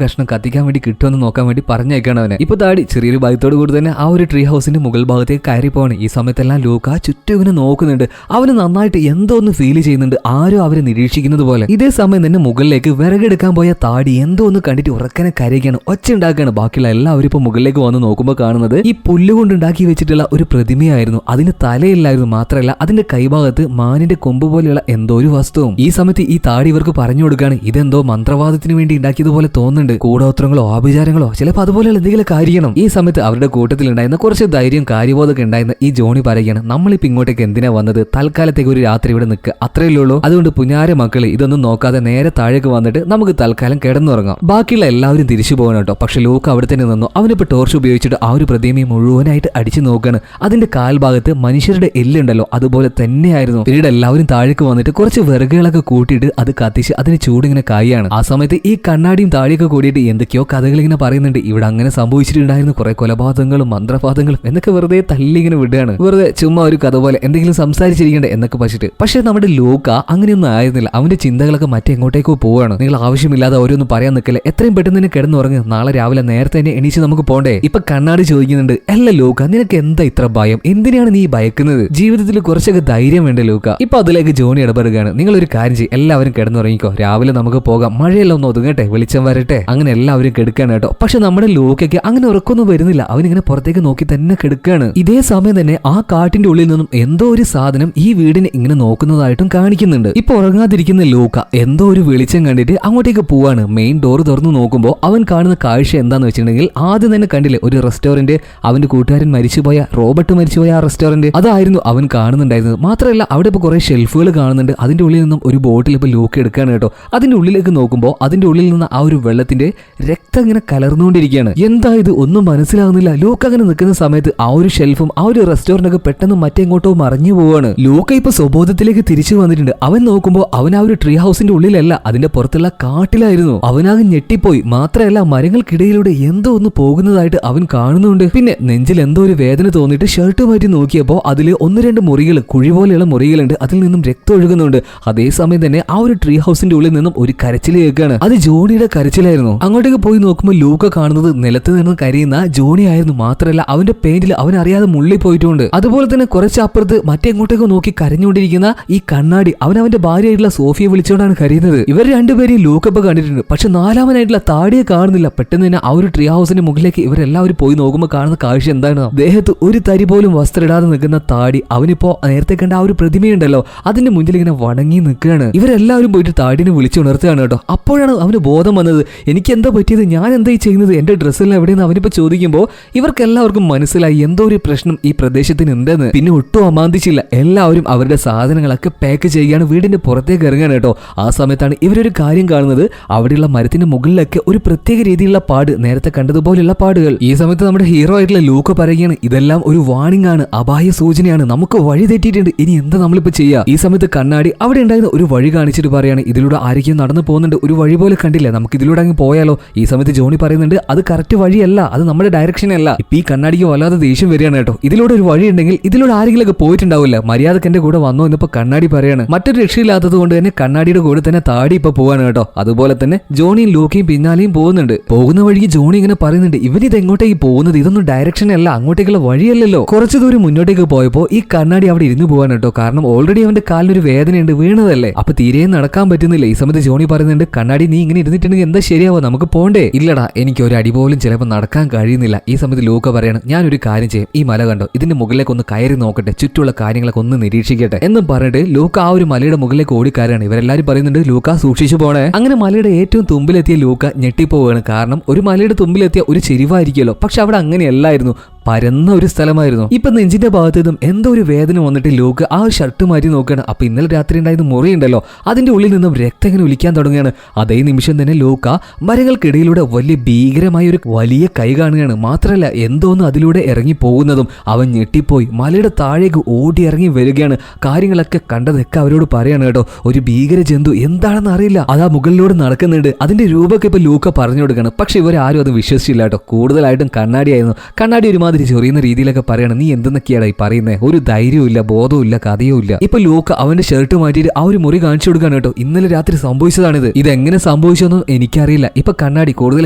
കഷ്ണം കത്തിക്കാൻ വേണ്ടി കിട്ടുമെന്ന് നോക്കാൻ വേണ്ടി പറഞ്ഞേക്കാണ് അവനെ. ഇപ്പൊ താടി ചെറിയൊരു ഭയത്തോട് കൂടി തന്നെ ആ ഒരു ട്രീ ഹൗസിന്റെ മുകൾ ഭാഗത്തേക്ക് കയറി പോവാണ്. ഈ സമയത്തെല്ലാം ലൂക്ക ചുറ്റും ഇങ്ങനെ നോക്കുന്നുണ്ട്. അവന് നന്നായിട്ട് എന്തോ ഒന്ന് ഫീൽ ചെയ്യുന്നുണ്ട്, ആരോ അവരെ നിരീക്ഷിക്കുന്നത് പോലെ. ഇതേ സമയം തന്നെ മുകളിലേക്ക് വിറകെടുക്കാൻ പോയ താടി എന്തോ ഒന്ന് കണ്ടിട്ട് ഉറക്കനെ കരയുകയാണ്, ഒച്ച ഉണ്ടാക്കുകയാണ്. ബാക്കിയുള്ള എല്ലാവരും ഇപ്പൊ മുകളിലേക്ക് വന്ന് നോക്കുമ്പോൾ കാണുന്നത് ഈ പുല്ലുകൊണ്ട് ഉണ്ടാക്കി വെച്ചിട്ടുള്ള ഒരു പ്രതിമയായിരുന്നു. അതിന് തലയില്ലായിരുന്നു. മാത്രമല്ല അതിന്റെ കൈഭാഗത്ത് മാനിന്റെ കൊമ്പ് പോലെയുള്ള എന്തോ ഒരു വസ്തുവും. ഈ സമയത്ത് ഈ താടി ഇവർക്ക് പറഞ്ഞു കൊടുക്കുകയാണ്, ഇതെന്തോ മന്ത്രവാദത്തിന് വേണ്ടി ഉണ്ടാക്കിയതുപോലെ തോന്നുന്നുണ്ട്, കൂടോത്രങ്ങളോ ആഭിചാരങ്ങളോ ചിലപ്പോൾ അതുപോലെയുള്ള എന്തെങ്കിലും കാര്യണം. ഈ സമയത്ത് അവരുടെ കൂട്ടത്തിൽ ഉണ്ടായിരുന്ന കുറച്ച് ധൈര്യം കാര്യബോധമൊക്കെ ഉണ്ടായിരുന്ന ഈ ജോണി പറയുകയാണ്, നമ്മളിപ്പോ ഇങ്ങോട്ടേക്ക് എന്തിനാ വന്നത്? തൽക്കാലത്തേക്ക് ഒരു രാത്രി ഇവിടെ നിൽക്കുക, അത്രയല്ലേ ഉള്ളൂ. അതുകൊണ്ട് പുഞ്ഞാര മക്കള് ഇതൊന്നും നോക്കാതെ നേരെ താഴേക്ക് വന്നിട്ട് നമുക്ക് തൽക്കാലം കിടന്നുറങ്ങാം. ബാക്കിയുള്ള എല്ലാവരും തിരിച്ചു പോകണം കേട്ടോ. പക്ഷെ ലൂക്ക അവിടെ തന്നെ നിന്നു. അവനിപ്പോ ടോർച്ച് ഉപയോഗിച്ചിട്ട് ആ ഒരു പ്രതിമയെ മുഴുവനായിട്ട് അടിച്ചു നോക്കുകയാണ്. അതിന്റെ കാൽഭാഗത്ത് മനുഷ്യരുടെ എല്ലുണ്ടല്ലോ അതുപോലെ തന്നെയായിരുന്നു. പിന്നീട് എല്ലാവരും താഴേക്ക് വന്നിട്ട് കുറച്ച് വിറകുകളൊക്കെ കൂട്ടിയിട്ട് അത് കത്തിച്ച് അതിന് ചൂടിങ്ങനെ കായാണ്. ആ സമയത്ത് ഈ കണ്ണാടിയും താഴെയൊക്കെ കൂടിയിട്ട് എന്തൊക്കെയോ കഥകൾ ഇങ്ങനെ പറയുന്നുണ്ട്. ഇവിടെ അങ്ങനെ സംഭവിച്ചിട്ടുണ്ടായിരുന്നു, കുറെ കൊലപാതകങ്ങളും മന്ത്രവാദങ്ങളും എന്നൊക്കെ വെറുതെ തല്ലി ഇങ്ങനെ വിടുകയാണ്. വെറുതെ ചുമ്മാ ഒരു കഥ പോലെ എന്തെങ്കിലും സംസാരിച്ചിരിക്കണ്ടേ എന്നൊക്കെ പറ്റിട്ട്. പക്ഷെ നമ്മുടെ ലൂക്ക അങ്ങനെയൊന്നും ആയിരുന്നില്ല. അവന്റെ ചിന്തകളൊക്കെ മറ്റെങ്ങോട്ടേക്കോ പോവാണ്. നിങ്ങൾ ആവശ്യമില്ലാതെ ഓരോന്നും പറയാൻ നിൽക്കല്ലേ, എത്രയും പെട്ടെന്ന് തന്നെ കിടന്നുറങ്ങ്, നാളെ രാവിലെ നേരത്തെ തന്നെ എണീച്ച് നമുക്ക് പോണ്ടേ. ഇപ്പൊ കണ്ണാടി ചോദിക്കുന്നുണ്ട്, അല്ല ലൂക്ക നിനക്ക് എന്താ ഇത്ര ഭയം? എന്തിനാണ് നീ ഭയക്കുന്നത്? ജീവിതത്തിൽ കുറച്ചൊക്കെ ധൈര്യം വേണ്ട ലൂക്ക. ഇപ്പൊ അതിലേക്ക് ജോണി ഇടപെടുകയാണ്, നിങ്ങൾ ഒരു കാര്യം ചെയ്യും, എല്ലാവരും കിടന്നുറങ്ങിക്കോ, രാവിലെ നമുക്ക് പോകാം, മഴയെല്ലാം ഒന്ന് ഒതുങ്ങട്ടെ, വെളിച്ചം വരട്ടെ. അങ്ങനെ എല്ലാവരും കെടുക്കാണ് കേട്ടോ. പക്ഷെ നമ്മുടെ ലൂക്കയ്ക്ക് അങ്ങനെ ഉറക്കൊന്നും വരുന്നില്ല. അവനിങ്ങനെ പുറത്തേക്ക് നോക്കി തന്നെ കെടുക്കാണ്. ഇതേ സമയം തന്നെ ആ കാട്ടിന്റെ ഉള്ളിൽ നിന്നും എന്തോ ഒരു സാധനം ഈ വീടിനെ ഇങ്ങനെ നോക്കുന്നതായിട്ടും കാണിക്കുന്നുണ്ട്. ഇപ്പൊ ഉറങ്ങാതിരിക്കുന്ന ലൂക്ക എന്തോ ഒരു വെളിച്ചം കണ്ടിട്ട് അങ്ങോട്ടേക്ക് പോവാണ്. മെയിൻ ഡോർ തുറന്നു നോക്കുമ്പോൾ അവൻ കാണുന്ന കാഴ്ച എന്താന്ന് വെച്ചിട്ടുണ്ടെങ്കിൽ, ആദ്യം തന്നെ കണ്ടില്ലേ ഒരു റെസ്റ്റോറന്റ്, അവന്റെ കൂട്ടുകാരൻ മരിച്ചുപോയ റോബർട്ട് മരിച്ചുപോയ ആ റെസ്റ്റോറന്റ്, അതായിരുന്നു അവൻ കാണുന്നുണ്ടായിരുന്നത്. മാത്രമല്ല അവിടെ ഇപ്പൊ കുറെ ഷെൽഫുകൾ കാണുന്നുണ്ട്. അതിന്റെ ഉള്ളിൽ നിന്നും ഒരു ബോട്ടിൽ ഇപ്പൊ ലൂക്ക എടുക്കാണ് കേട്ടോ. അതിന്റെ ഉള്ളിലേക്ക് നോക്കുമ്പോൾ അതിന്റെ ഉള്ളിൽ കണ്ണാടിയിൽ നിന്ന് ആ ഒരു വെള്ളത്തിന്റെ രക്തം ഇങ്ങനെ കലർന്നുകൊണ്ടിരിക്കുകയാണ്. എന്താ ഇത് ഒന്നും മനസ്സിലാവുന്നില്ല. ലൂക്ക അങ്ങനെ നിൽക്കുന്ന സമയത്ത് ആ ഒരു ഷെൽഫും ആ ഒരു റെസ്റ്റോറന്റൊക്കെ പെട്ടെന്ന് മറ്റെങ്ങോട്ടോ മറിഞ്ഞു പോവാണ്. ലൂക്ക ഇപ്പൊ സ്വബോധത്തിലേക്ക് തിരിച്ചു വന്നിട്ടുണ്ട്. അവൻ നോക്കുമ്പോൾ അവൻ ആ ഒരു ട്രീ ഹൗസിന്റെ ഉള്ളിലല്ല, അതിന്റെ പുറത്തുള്ള കാട്ടിലായിരുന്നു. അവനാകെ ഞെട്ടിപ്പോയി. മാത്രമല്ല മരങ്ങൾക്കിടയിലൂടെ എന്തോ ഒന്ന് പോകുന്നതായിട്ട് അവൻ കാണുന്നുണ്ട്. പിന്നെ നെഞ്ചിൽ എന്തോ ഒരു വേദന തോന്നിയിട്ട് ഷർട്ട് മാറ്റി നോക്കിയപ്പോൾ അതിൽ 1-2 മുറികൾ, കുഴി പോലെയുള്ള മുറികളുണ്ട്. അതിൽ നിന്നും രക്തം ഒഴുകുന്നുണ്ട്. അതേസമയം തന്നെ ആ ഒരു ട്രീ ഹൗസിന്റെ ഉള്ളിൽ നിന്നും ഒരു കരച്ചിൽ കേൾക്കുകയാണ്. അത് ജോണിയുടെ കരച്ചിലായിരുന്നു. അങ്ങോട്ടേക്ക് പോയി നോക്കുമ്പോൾ ലൂക്ക കാണുന്നത് നിലത്ത് നിന്ന് കരയുന്ന ജോണി ആയിരുന്നു. മാത്രമല്ല അവന്റെ പെയിന്റിൽ അവൻ അറിയാതെ മുള്ളി പോയിട്ടുണ്ട്. അതുപോലെ തന്നെ കുറച്ചപ്പുറത്ത് മറ്റെങ്ങോട്ടേക്ക് നോക്കി കരഞ്ഞുകൊണ്ടിരിക്കുന്ന ഈ കണ്ണാടി, അവന്റെ ഭാര്യയായിട്ടുള്ള സോഫിയെ വിളിച്ചുകൊണ്ടാണ് കരയുന്നത്. ഇവർ രണ്ടുപേരെയും ലൂക്കപ്പ് കണ്ടിട്ടുണ്ട്. പക്ഷെ 4-ാമനായിട്ടുള്ള താടിയെ കാണുന്നില്ല. പെട്ടെന്ന് തന്നെ ആ ഒരു ട്രീ ഹൗസിന്റെ മുകളിലേക്ക് ഇവരെല്ലാവരും പോയി നോക്കുമ്പോൾ കാണുന്ന കാഴ്ച എന്താണ്? ദേഹത്ത് ഒരു തരി പോലും വസ്ത്രം ഇടാതെ നിൽക്കുന്ന താടി. അവനിപ്പോ നേരത്തെ കണ്ട ആ ഒരു പ്രതിമയുണ്ടല്ലോ, അതിന്റെ മുന്നിൽ ഇങ്ങനെ വണങ്ങി നിൽക്കുകയാണ്. ഇവരെല്ലാവരും പോയിട്ട് താടിനെ വിളിച്ചുണർത്തുകയാണ് കേട്ടോ. അപ്പോഴാണ് അവന് ബോധം വന്നത്. എനിക്ക് എന്താ പറ്റിയത്? ഞാൻ എന്തായി ചെയ്യുന്നത്? എന്റെ ഡ്രസ്സെല്ലാം എവിടെയെന്ന് അവനിപ്പോ ചോദിക്കുമ്പോൾ ഇവർക്ക് എല്ലാവർക്കും മനസ്സിലായി എന്തോ ഒരു പ്രശ്നം ഈ പ്രദേശത്തിന് ഉണ്ടെന്ന്. പിന്നെ ഒട്ടും അമാന്തിച്ചില്ല. എല്ലാവരും അവരുടെ സാധനങ്ങളൊക്കെ പാക്ക് ചെയ്യുകയാണ്. വീടിന്റെ പുറത്തേക്ക് ഇറങ്ങാൻ കേട്ടോ. ആ സമയത്താണ് ഇവരൊരു കാര്യം കാണുന്നത്. അവിടെയുള്ള മരത്തിന്റെ മുകളിലൊക്കെ ഒരു പ്രത്യേക രീതിയിലുള്ള പാട്, നേരത്തെ കണ്ടതുപോലെയുള്ള പാടുകൾ. ഈ സമയത്ത് നമ്മുടെ ഹീറോ ആയിട്ടുള്ള ലൂക്ക പറയുകയാണ്, ഇതെല്ലാം ഒരു വാർണിംഗ് ആണ്, അപായ സൂചനയാണ്, നമുക്ക് വഴി തെറ്റിയിട്ടുണ്ട്, ഇനി എന്താ നമ്മളിപ്പോ ചെയ്യുക? ഈ സമയത്ത് കണ്ണാടി അവിടെ ഉണ്ടായിരുന്ന ഒരു വഴി കാണിച്ചിട്ട് പറയാണ്, ഇതിലൂടെ ആരെങ്കിലും നടന്നു പോകുന്നുണ്ട്, ഒരു വഴി പോലെ കണ്ടില്ല, നമുക്ക് ഇതിലൂടെ അങ്ങ് പോയാലോ? ഈ സമയത്ത് ജോണി പറയുന്നുണ്ട്, അത് കറക്റ്റ് വഴിയല്ല, അത് നമ്മുടെ ഡയറക്ഷൻ അല്ല. ഇപ്പൊ ഈ കണ്ണാടിക്ക് വല്ലാതെ ദേഷ്യം വരികയാണ് കേട്ടോ. ഇതിലൂടെ ഒരു വഴി ഉണ്ടെങ്കിൽ ഇതിലൂടെ ആരെങ്കിലും ഒക്കെ പോയിട്ടുണ്ടാവില്ല, മര്യാദക്ക് എന്റെ കൂടെ വന്നോ എന്നിപ്പോ കണ്ണാടി പറയാണ്. മറ്റൊരു രക്ഷയില്ലാത്തത് കൊണ്ട് തന്നെ കണ്ണാടിയുടെ കൂടെ തന്നെ താടി ഇപ്പൊ പോവാണ് കേട്ടോ. അതുപോലെ തന്നെ ജോണിയും ലൂക്കയും പിന്നാലെയും പോകുന്നുണ്ട്. പോകുന്ന വഴിക്ക് ജോണി ഇങ്ങനെ പറയുന്നുണ്ട്, ഇവനിത് എങ്ങോട്ടേക്ക് പോകുന്നത്? ഇതൊന്നും ഡയറക്ഷൻ അല്ല, അങ്ങോട്ടേക്കുള്ള വഴിയല്ലല്ലോ. കുറച്ചു ദൂരം മുന്നോട്ടേക്ക് പോയപ്പോ ഈ കണ്ണാടി അവിടെ ഇരുന്ന് പോവാൻ കേട്ടോ. കാരണം ഓൾറെഡി അവന്റെ കാലിനൊരു വേദനയുണ്ട്, വീണതല്ലേ. അപ്പൊ തീരെ നടക്കാൻ പറ്റുന്നില്ല. ഈ സമയത്ത് ജോണി പറയുന്നുണ്ട്, കണ്ണാടി നീ ഇങ്ങനെ ഇരുന്നിട്ടുണ്ടെങ്കിൽ എന്താ ശരിയാവോ? നമുക്ക് പോണ്ടേ? ഇല്ലടാ, എനിക്ക് ഒരു അടി പോലും ചിലപ്പോൾ നടക്കാൻ കഴിയുന്നില്ല. ഈ സമയത്ത് ലൂക്ക പറയാണ്, ഞാനൊരു കാര്യം ചെയ്യും, ഈ മല കണ്ടോ, ഇതിന്റെ മുകളിലേക്ക് ഒന്ന് കയറി നോക്കട്ടെ, ചുറ്റുള്ള കാര്യങ്ങളൊക്കെ ഒന്ന് നിരീക്ഷിക്കട്ടെ എന്നും പറഞ്ഞിട്ട് ലൂക്ക ആ ഒരു മലയുടെ മുകളിലേക്ക് ഓടിക്കാരാണ്. ഇവരെല്ലാരും പറയുന്നുണ്ട്, ലൂക്ക സൂക്ഷിച്ചു പോണേ. അങ്ങനെ മലയുടെ ഏറ്റവും തുമ്പിലെത്തിയ ലൂക്ക ഞെട്ടിപ്പോവുകയാണ്. കാരണം ഒരു മലയുടെ തുമ്പിലെത്തിയ ഒരു ചെരിവായിരിക്കുമല്ലോ, പക്ഷെ അവിടെ അങ്ങനെയല്ലായിരുന്നു, പരന്ന ഒരു സ്ഥലമായിരുന്നു. ഇപ്പൊ നെഞ്ചിന്റെ ഭാഗത്തു നിന്നും എന്തോ ഒരു വേദന വന്നിട്ട് ലൂക്ക ആ ഷർട്ട് മാറ്റി നോക്കുകയാണ്. അപ്പൊ ഇന്നലെ രാത്രി ഉണ്ടായിരുന്ന മുറിയുണ്ടല്ലോ, അതിന്റെ ഉള്ളിൽ നിന്നും രക്തം ഇങ്ങനെ ഒലിക്കാൻ തുടങ്ങുകയാണ്. അതേ നിമിഷം തന്നെ ലൂക്ക മരങ്ങൾക്കിടയിലൂടെ വലിയ ഭീകരമായ ഒരു വലിയ കൈ കാണുകയാണ്. മാത്രമല്ല എന്തോന്ന് അതിലൂടെ ഇറങ്ങി പോകുന്നതും അവൻ ഞെട്ടിപ്പോയി മലയുടെ താഴേക്ക് ഓടി ഇറങ്ങി വരികയാണ്. കാര്യങ്ങളൊക്കെ കണ്ടതൊക്കെ അവരോട് പറയാണ് കേട്ടോ. ഒരു ഭീകര ജന്തു, എന്താണെന്ന് അറിയില്ല, അതാ മുകളിലൂടെ നടക്കുന്നുണ്ട്. അതിന്റെ രൂപമൊക്കെ ഇപ്പൊ ലൂക്ക പറഞ്ഞു കൊടുക്കുകയാണ്. പക്ഷെ ഇവരാരും അത് വിശ്വസിച്ചില്ല കേട്ടോ. കൂടുതലായിട്ടും കണ്ണാടിയായിരുന്നു. കണ്ണാടി ഒരുമാതിരി ചൊറിയുന്ന രീതിയിലൊക്കെ പറയാണ്, നീ എന്തെന്നൊക്കെയാണ് ഈ പറയുന്നത്? ഒരു ധൈര്യവും ഇല്ല, ബോധവും ഇല്ല, കഥയും ഇല്ല. ഇപ്പൊ ലൂക്ക അവന്റെ ഷർട്ട് മാറ്റിയിട്ട് ആ ഒരു മുറി കാണിച്ചു കൊടുക്കാണ് കേട്ടോ. ഇന്നലെ രാത്രി സംഭവിച്ചതാണിത്, ഇതെങ്ങനെ സംഭവിച്ചൊന്നും എനിക്കറിയില്ല. ഇപ്പൊ കണ്ണാടി കൂടുതൽ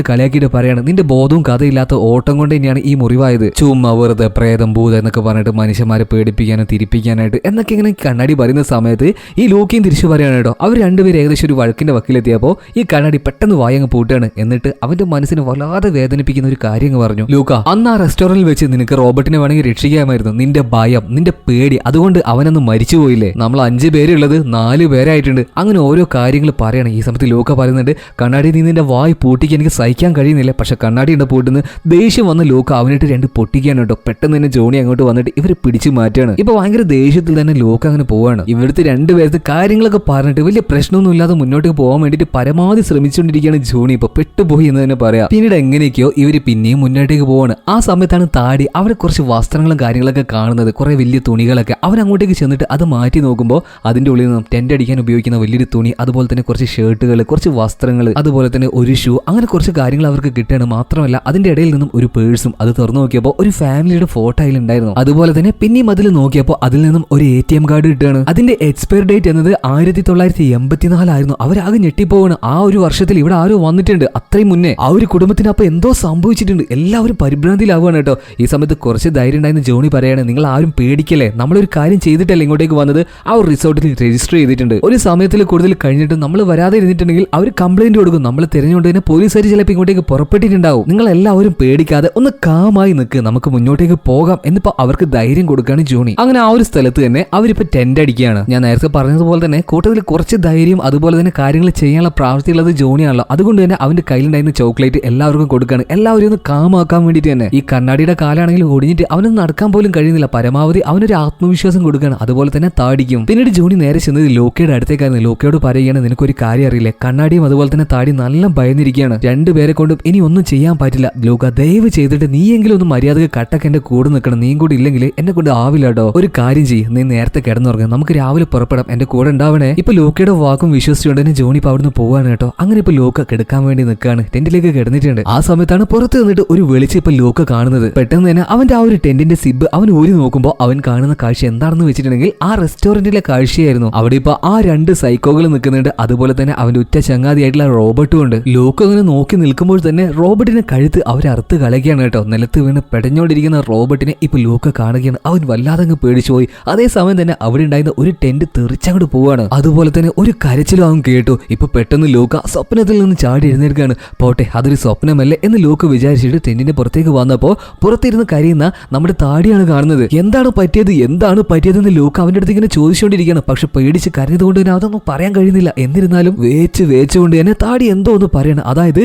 കളിയാക്കിയിട്ട് പറയാണ്, നിന്റെ ബോധവും കഥയില്ലാത്ത ഓട്ടം കൊണ്ട് തന്നെയാണ് ഈ മുറിവായത്, ചുമ്മാ വെറുതെ പ്രേതം ഭൂതം എന്നൊക്കെ പറഞ്ഞിട്ട് മനുഷ്യന്മാരെ പേടിപ്പിക്കാനും തിരിപ്പിക്കാനായിട്ട് എന്നൊക്കെ ഇങ്ങനെ കണ്ണാടി പറയുന്ന സമയത്ത് ഈ ലൂക്കയും തിരിച്ചു പറയാണ് കേട്ടോ. അവർ രണ്ടുപേരും ഏകദേശം ഒരു വഴക്കിന്റെ വക്കിലെത്തിയപ്പോ ഈ കണ്ണാടി പെട്ടെന്ന് വായങ്ങ് പൂട്ടാണ്. എന്നിട്ട് അവന്റെ മനസ്സിന് വല്ലാതെ വേദനിപ്പിക്കുന്ന ഒരു കാര്യം പറഞ്ഞു, ലൂക്ക, അന്ന് ആ റെസ്റ്റോറന്റിൽ വെച്ച് നിനക്ക് റോബർട്ടിനെ വേണമെങ്കിൽ രക്ഷിക്കാമായിരുന്നു. നിന്റെ ഭയം, നിന്റെ പേടി, അതുകൊണ്ട് അവനൊന്ന് മരിച്ചു പോയില്ലേ? നമ്മൾ 5 പേരുള്ളത് 4 പേരായിട്ടുണ്ട്. അങ്ങനെ ഓരോ കാര്യങ്ങൾ പറയണം. ഈ സമയത്ത് ലൂക്ക പറയുന്നുണ്ട്, കണ്ണാടി നീ നിന്റെ വായി പൂട്ടിക്ക് എനിക്ക് സഹിക്കാൻ കഴിയുന്നില്ല. പക്ഷെ കണ്ണാടി ഉണ്ട് പൂട്ടുന്ന ദേഷ്യം വന്ന് ലൂക്ക അവനിട്ട് 2 പൊട്ടിക്കാൻ കേട്ടോ. പെട്ടെന്ന് തന്നെ ജോണി അങ്ങോട്ട് വന്നിട്ട് ഇവർ പിടിച്ചു മാറ്റാണ്. ഇപ്പൊ ഭയങ്കര ദേഷ്യത്തിൽ തന്നെ ലൂക്ക അങ്ങനെ പോവാണ്. ഇവിടുത്തെ 2 പേർക്ക് കാര്യങ്ങളൊക്കെ പറഞ്ഞിട്ട് വലിയ പ്രശ്നമൊന്നും ഇല്ലാതെ മുന്നോട്ട് പോകാൻ വേണ്ടിയിട്ട് പരമാവധി ശ്രമിച്ചുകൊണ്ടിരിക്കുകയാണ് ജോണി. ഇപ്പൊ പെട്ടുപോയി എന്ന് തന്നെ പറയാം. പിന്നീട് എങ്ങനെയൊക്കെയോ ഇവര് പിന്നെയും മുന്നോട്ടേക്ക് പോവാണ്. ആ സമയത്താണ് താടി അവിടെ കുറച്ച് വസ്ത്രങ്ങളും കാര്യങ്ങളൊക്കെ കാണുന്നത്, കുറെ വലിയ തുണികളൊക്കെ. അവൻ അങ്ങോട്ടേക്ക് ചെന്നിട്ട് അത് മാറ്റി നോക്കുമ്പോൾ അതിന്റെ ഉള്ളിൽ നിന്നും ടെന്റ് അടിക്കാൻ ഉപയോഗിക്കുന്ന വലിയൊരു തുണി, അതുപോലെ തന്നെ കുറച്ച് ഷർട്ടുകൾ, കുറച്ച് വസ്ത്രങ്ങൾ, അതുപോലെ തന്നെ ഒരു ഷൂ, അങ്ങനെ കുറച്ച് കാര്യങ്ങൾ അവർക്ക് കിട്ടുകയാണ്. മാത്രമല്ല അതിന്റെ ഇടയിൽ നിന്നും ഒരു പേഴ്സും, അത് തുറന്നു നോക്കിയപ്പോൾ ഒരു ഫാമിലിയുടെ ഫോട്ടോ അതിലുണ്ടായിരുന്നു. അതുപോലെ തന്നെ പിന്നെയും അതിൽ നോക്കിയപ്പോൾ അതിൽ നിന്നും ഒരു ATM കാർഡ് കിട്ടുകയാണ്. അതിന്റെ എക്സ്പയർ ഡേറ്റ് എന്നത് 1984 ആയിരുന്നു. അവരാകെ ഞെട്ടിപ്പോവാണ്. ആ ഒരു വർഷത്തിൽ ഇവിടെ ആരോ വന്നിട്ടുണ്ട്, അത്രയും മുന്നേ ആ ഒരു കുടുംബത്തിന് അപ്പൊ എന്തോ സംഭവിച്ചിട്ടുണ്ട്. എല്ലാവരും പരിഭ്രാന്തിയിലാവുകയാണ് കേട്ടോ. ഈ സമയത്ത് കുറച്ച് ധൈര്യം ഉണ്ടായിരുന്ന ജോണി പറയാണ്, നിങ്ങൾ ആരും പേടിക്കല്ലേ, നമ്മളൊരു കാര്യം ചെയ്തിട്ടല്ലേ ഇങ്ങോട്ടേക്ക് വന്നത്. ആ ഒരു റിസോർട്ടിൽ രജിസ്റ്റർ ചെയ്തിട്ടുണ്ട്. ഒരു സമയത്തിൽ കൂടുതൽ കഴിഞ്ഞിട്ട് നമ്മൾ വരാതെ ഇരുന്നിട്ടുണ്ടെങ്കിൽ അവർ കംപ്ലൈന്റ് കൊടുക്കും. നമ്മൾ തിരഞ്ഞുകൊണ്ട് തന്നെ പോലീസുകാർ ചിലപ്പോൾ ഇങ്ങോട്ടേക്ക് പുറപ്പെട്ടിട്ടുണ്ടാവും. നിങ്ങൾ എല്ലാവരും പേടിക്കാതെ ഒന്ന് കാമായി നിൽക്ക്, നമുക്ക് മുന്നോട്ടേക്ക് പോകാം എന്നിപ്പോ അവർക്ക് ധൈര്യം കൊടുക്കുകയാണ് ജോണി. അങ്ങനെ ആ ഒരു സ്ഥലത്ത് തന്നെ അവരിപ്പോ ടെന്റ് അടിക്കുകയാണ്. ഞാൻ നേരത്തെ പറഞ്ഞതുപോലെ തന്നെ കൂട്ടത്തിൽ കുറച്ച് ധൈര്യം അതുപോലെ തന്നെ കാര്യങ്ങൾ ചെയ്യാനുള്ള പ്രാപ്തിയുള്ളത് ജോണിയാണല്ലോ. അതുകൊണ്ട് തന്നെ അവന്റെ കയ്യിലുണ്ടായിരുന്ന ചോക്ലേറ്റ് എല്ലാവർക്കും കൊടുക്കുകയാണ്. എല്ലാവരും ഒന്ന് കാമാക്കാൻ വേണ്ടിയിട്ട് തന്നെ. ഈ കണ്ണാടിയുടെ കാലാണെങ്കിലും ഒടിഞ്ഞിട്ട് അവനൊന്നും നടക്കാൻ പോലും കഴിയുന്നില്ല. പരമാവധി അവനൊരു ആത്മവിശ്വാസം കൊടുക്കുകയാണ്. അതുപോലെ തന്നെ താടിക്കും. പിന്നീട് ജോണി നേരെ ചെന്നത് ലോക്കയുടെ അടുത്തേക്കായിരുന്നു. ലോക്കയോട് പറയുകയാണ്, നിനക്കൊരു കാര്യം അറിയില്ലേ, കണ്ണാടിയും അതുപോലെ തന്നെ താടി നല്ല ഭയന്നിരിക്കുകയാണ്. രണ്ടുപേരെ കൊണ്ടും ഇനി ഒന്നും ചെയ്യാൻ പറ്റില്ല. ലോക ദയവ് ചെയ്തിട്ട് നീയെങ്കിലും ഒന്ന് മര്യാദക്ക് കട്ടക്ക് എന്റെ കൂടെ നിൽക്കണം. നീയും കൂടി ഇല്ലെങ്കിൽ എന്നെ കൊണ്ട് ആവില്ല കേട്ടോ. ഒരു കാര്യം ചെയ്യും, നീ നേരത്തെ കിടന്നുറങ്ങുക, നമുക്ക് രാവിലെ പുറപ്പെടാം, എന്റെ കൂടെ ഉണ്ടാവണേ. ഇപ്പൊ ലോക്കയുടെ വാക്കും വിശ്വസിച്ചുകൊണ്ട് തന്നെ ജോണി ഇപ്പൊ അവിടുന്ന് പോവാണ് കേട്ടോ. അങ്ങനെ ഇപ്പൊ ലോക്ക കിടക്കാൻ വേണ്ടി നിൽക്കുകയാണ്. ടെന്റിലേക്ക് കിടന്നിട്ടുണ്ട്. ആ സമയത്താണ് പുറത്ത് നിന്നിട്ട് ഒരു വെളിച്ചം ഇപ്പൊ ലോക്ക കാണുന്നത്. പെട്ടെന്ന് തന്നെ അവന്റെ ആ ഒരു ടെന്റിന്റെ സിബ് അവൻ ഊരി നോക്കുമ്പോൾ അവൻ കാണുന്ന കാഴ്ച എന്താണെന്ന് വെച്ചിട്ടുണ്ടെങ്കിൽ ആ റെസ്റ്റോറന്റിലെ കാഴ്ചയായിരുന്നു. അവിടെ ഇപ്പൊ ആ രണ്ട് സൈക്കോകൾ നിൽക്കുന്നുണ്ട്. അതുപോലെ തന്നെ അവന്റെ ഉറ്റ ചങ്ങാതിയായിട്ടുള്ള റോബർട്ടും ഉണ്ട്. ലോക്ക അങ്ങനെ നോക്കി നിൽക്കുമ്പോൾ തന്നെ റോബർട്ടിന്റെ കഴുത്ത് അവർ അറുത്ത് കളയുകയാണ് കേട്ടോ. നിലത്ത് വീണ് പെടഞ്ഞോണ്ടിരിക്കുന്ന റോബർട്ടിനെ ഇപ്പൊ ലോക്ക കാണുകയാണ്. അവൻ വല്ലാതെ അങ്ങ് പേടിച്ചുപോയി. അതേസമയം തന്നെ അവിടെ ഉണ്ടായിരുന്ന ഒരു ടെന്റ് തെറിച്ചങ്ങോട്ട് പോവാണ്. അതുപോലെ തന്നെ ഒരു കരച്ചിലും അവൻ കേട്ടു. ഇപ്പൊ പെട്ടെന്ന് ലോക്ക സ്വപ്നത്തിൽ നിന്ന് ചാടി എഴുന്നേൽക്കുകയാണ്. പോട്ടെ, അതൊരു സ്വപ്നമല്ലേ എന്ന് ലോക്ക വിചാരിച്ചിട്ട് ടെന്റിന്റെ പുറത്തേക്ക് വന്നപ്പോ പുറത്തിരുന്ന് കരയുന്ന നമ്മുടെ താടിയാണ് കാണുന്നത്. എന്താണ് പറ്റിയതെന്ന് ലോക്ക അവന്റെ അടുത്ത് ഇങ്ങനെ ചോദിച്ചുകൊണ്ടിരിക്കുകയാണ്. പക്ഷെ പേടിച്ച് കരഞ്ഞതുകൊണ്ട് തന്നെ അതൊന്നും പറയാൻ കഴിയുന്നില്ല. എന്നിരുന്നാലും വേച്ചുകൊണ്ട് തന്നെ താടി എന്തോ ഒന്ന് പറയണം. അതായത്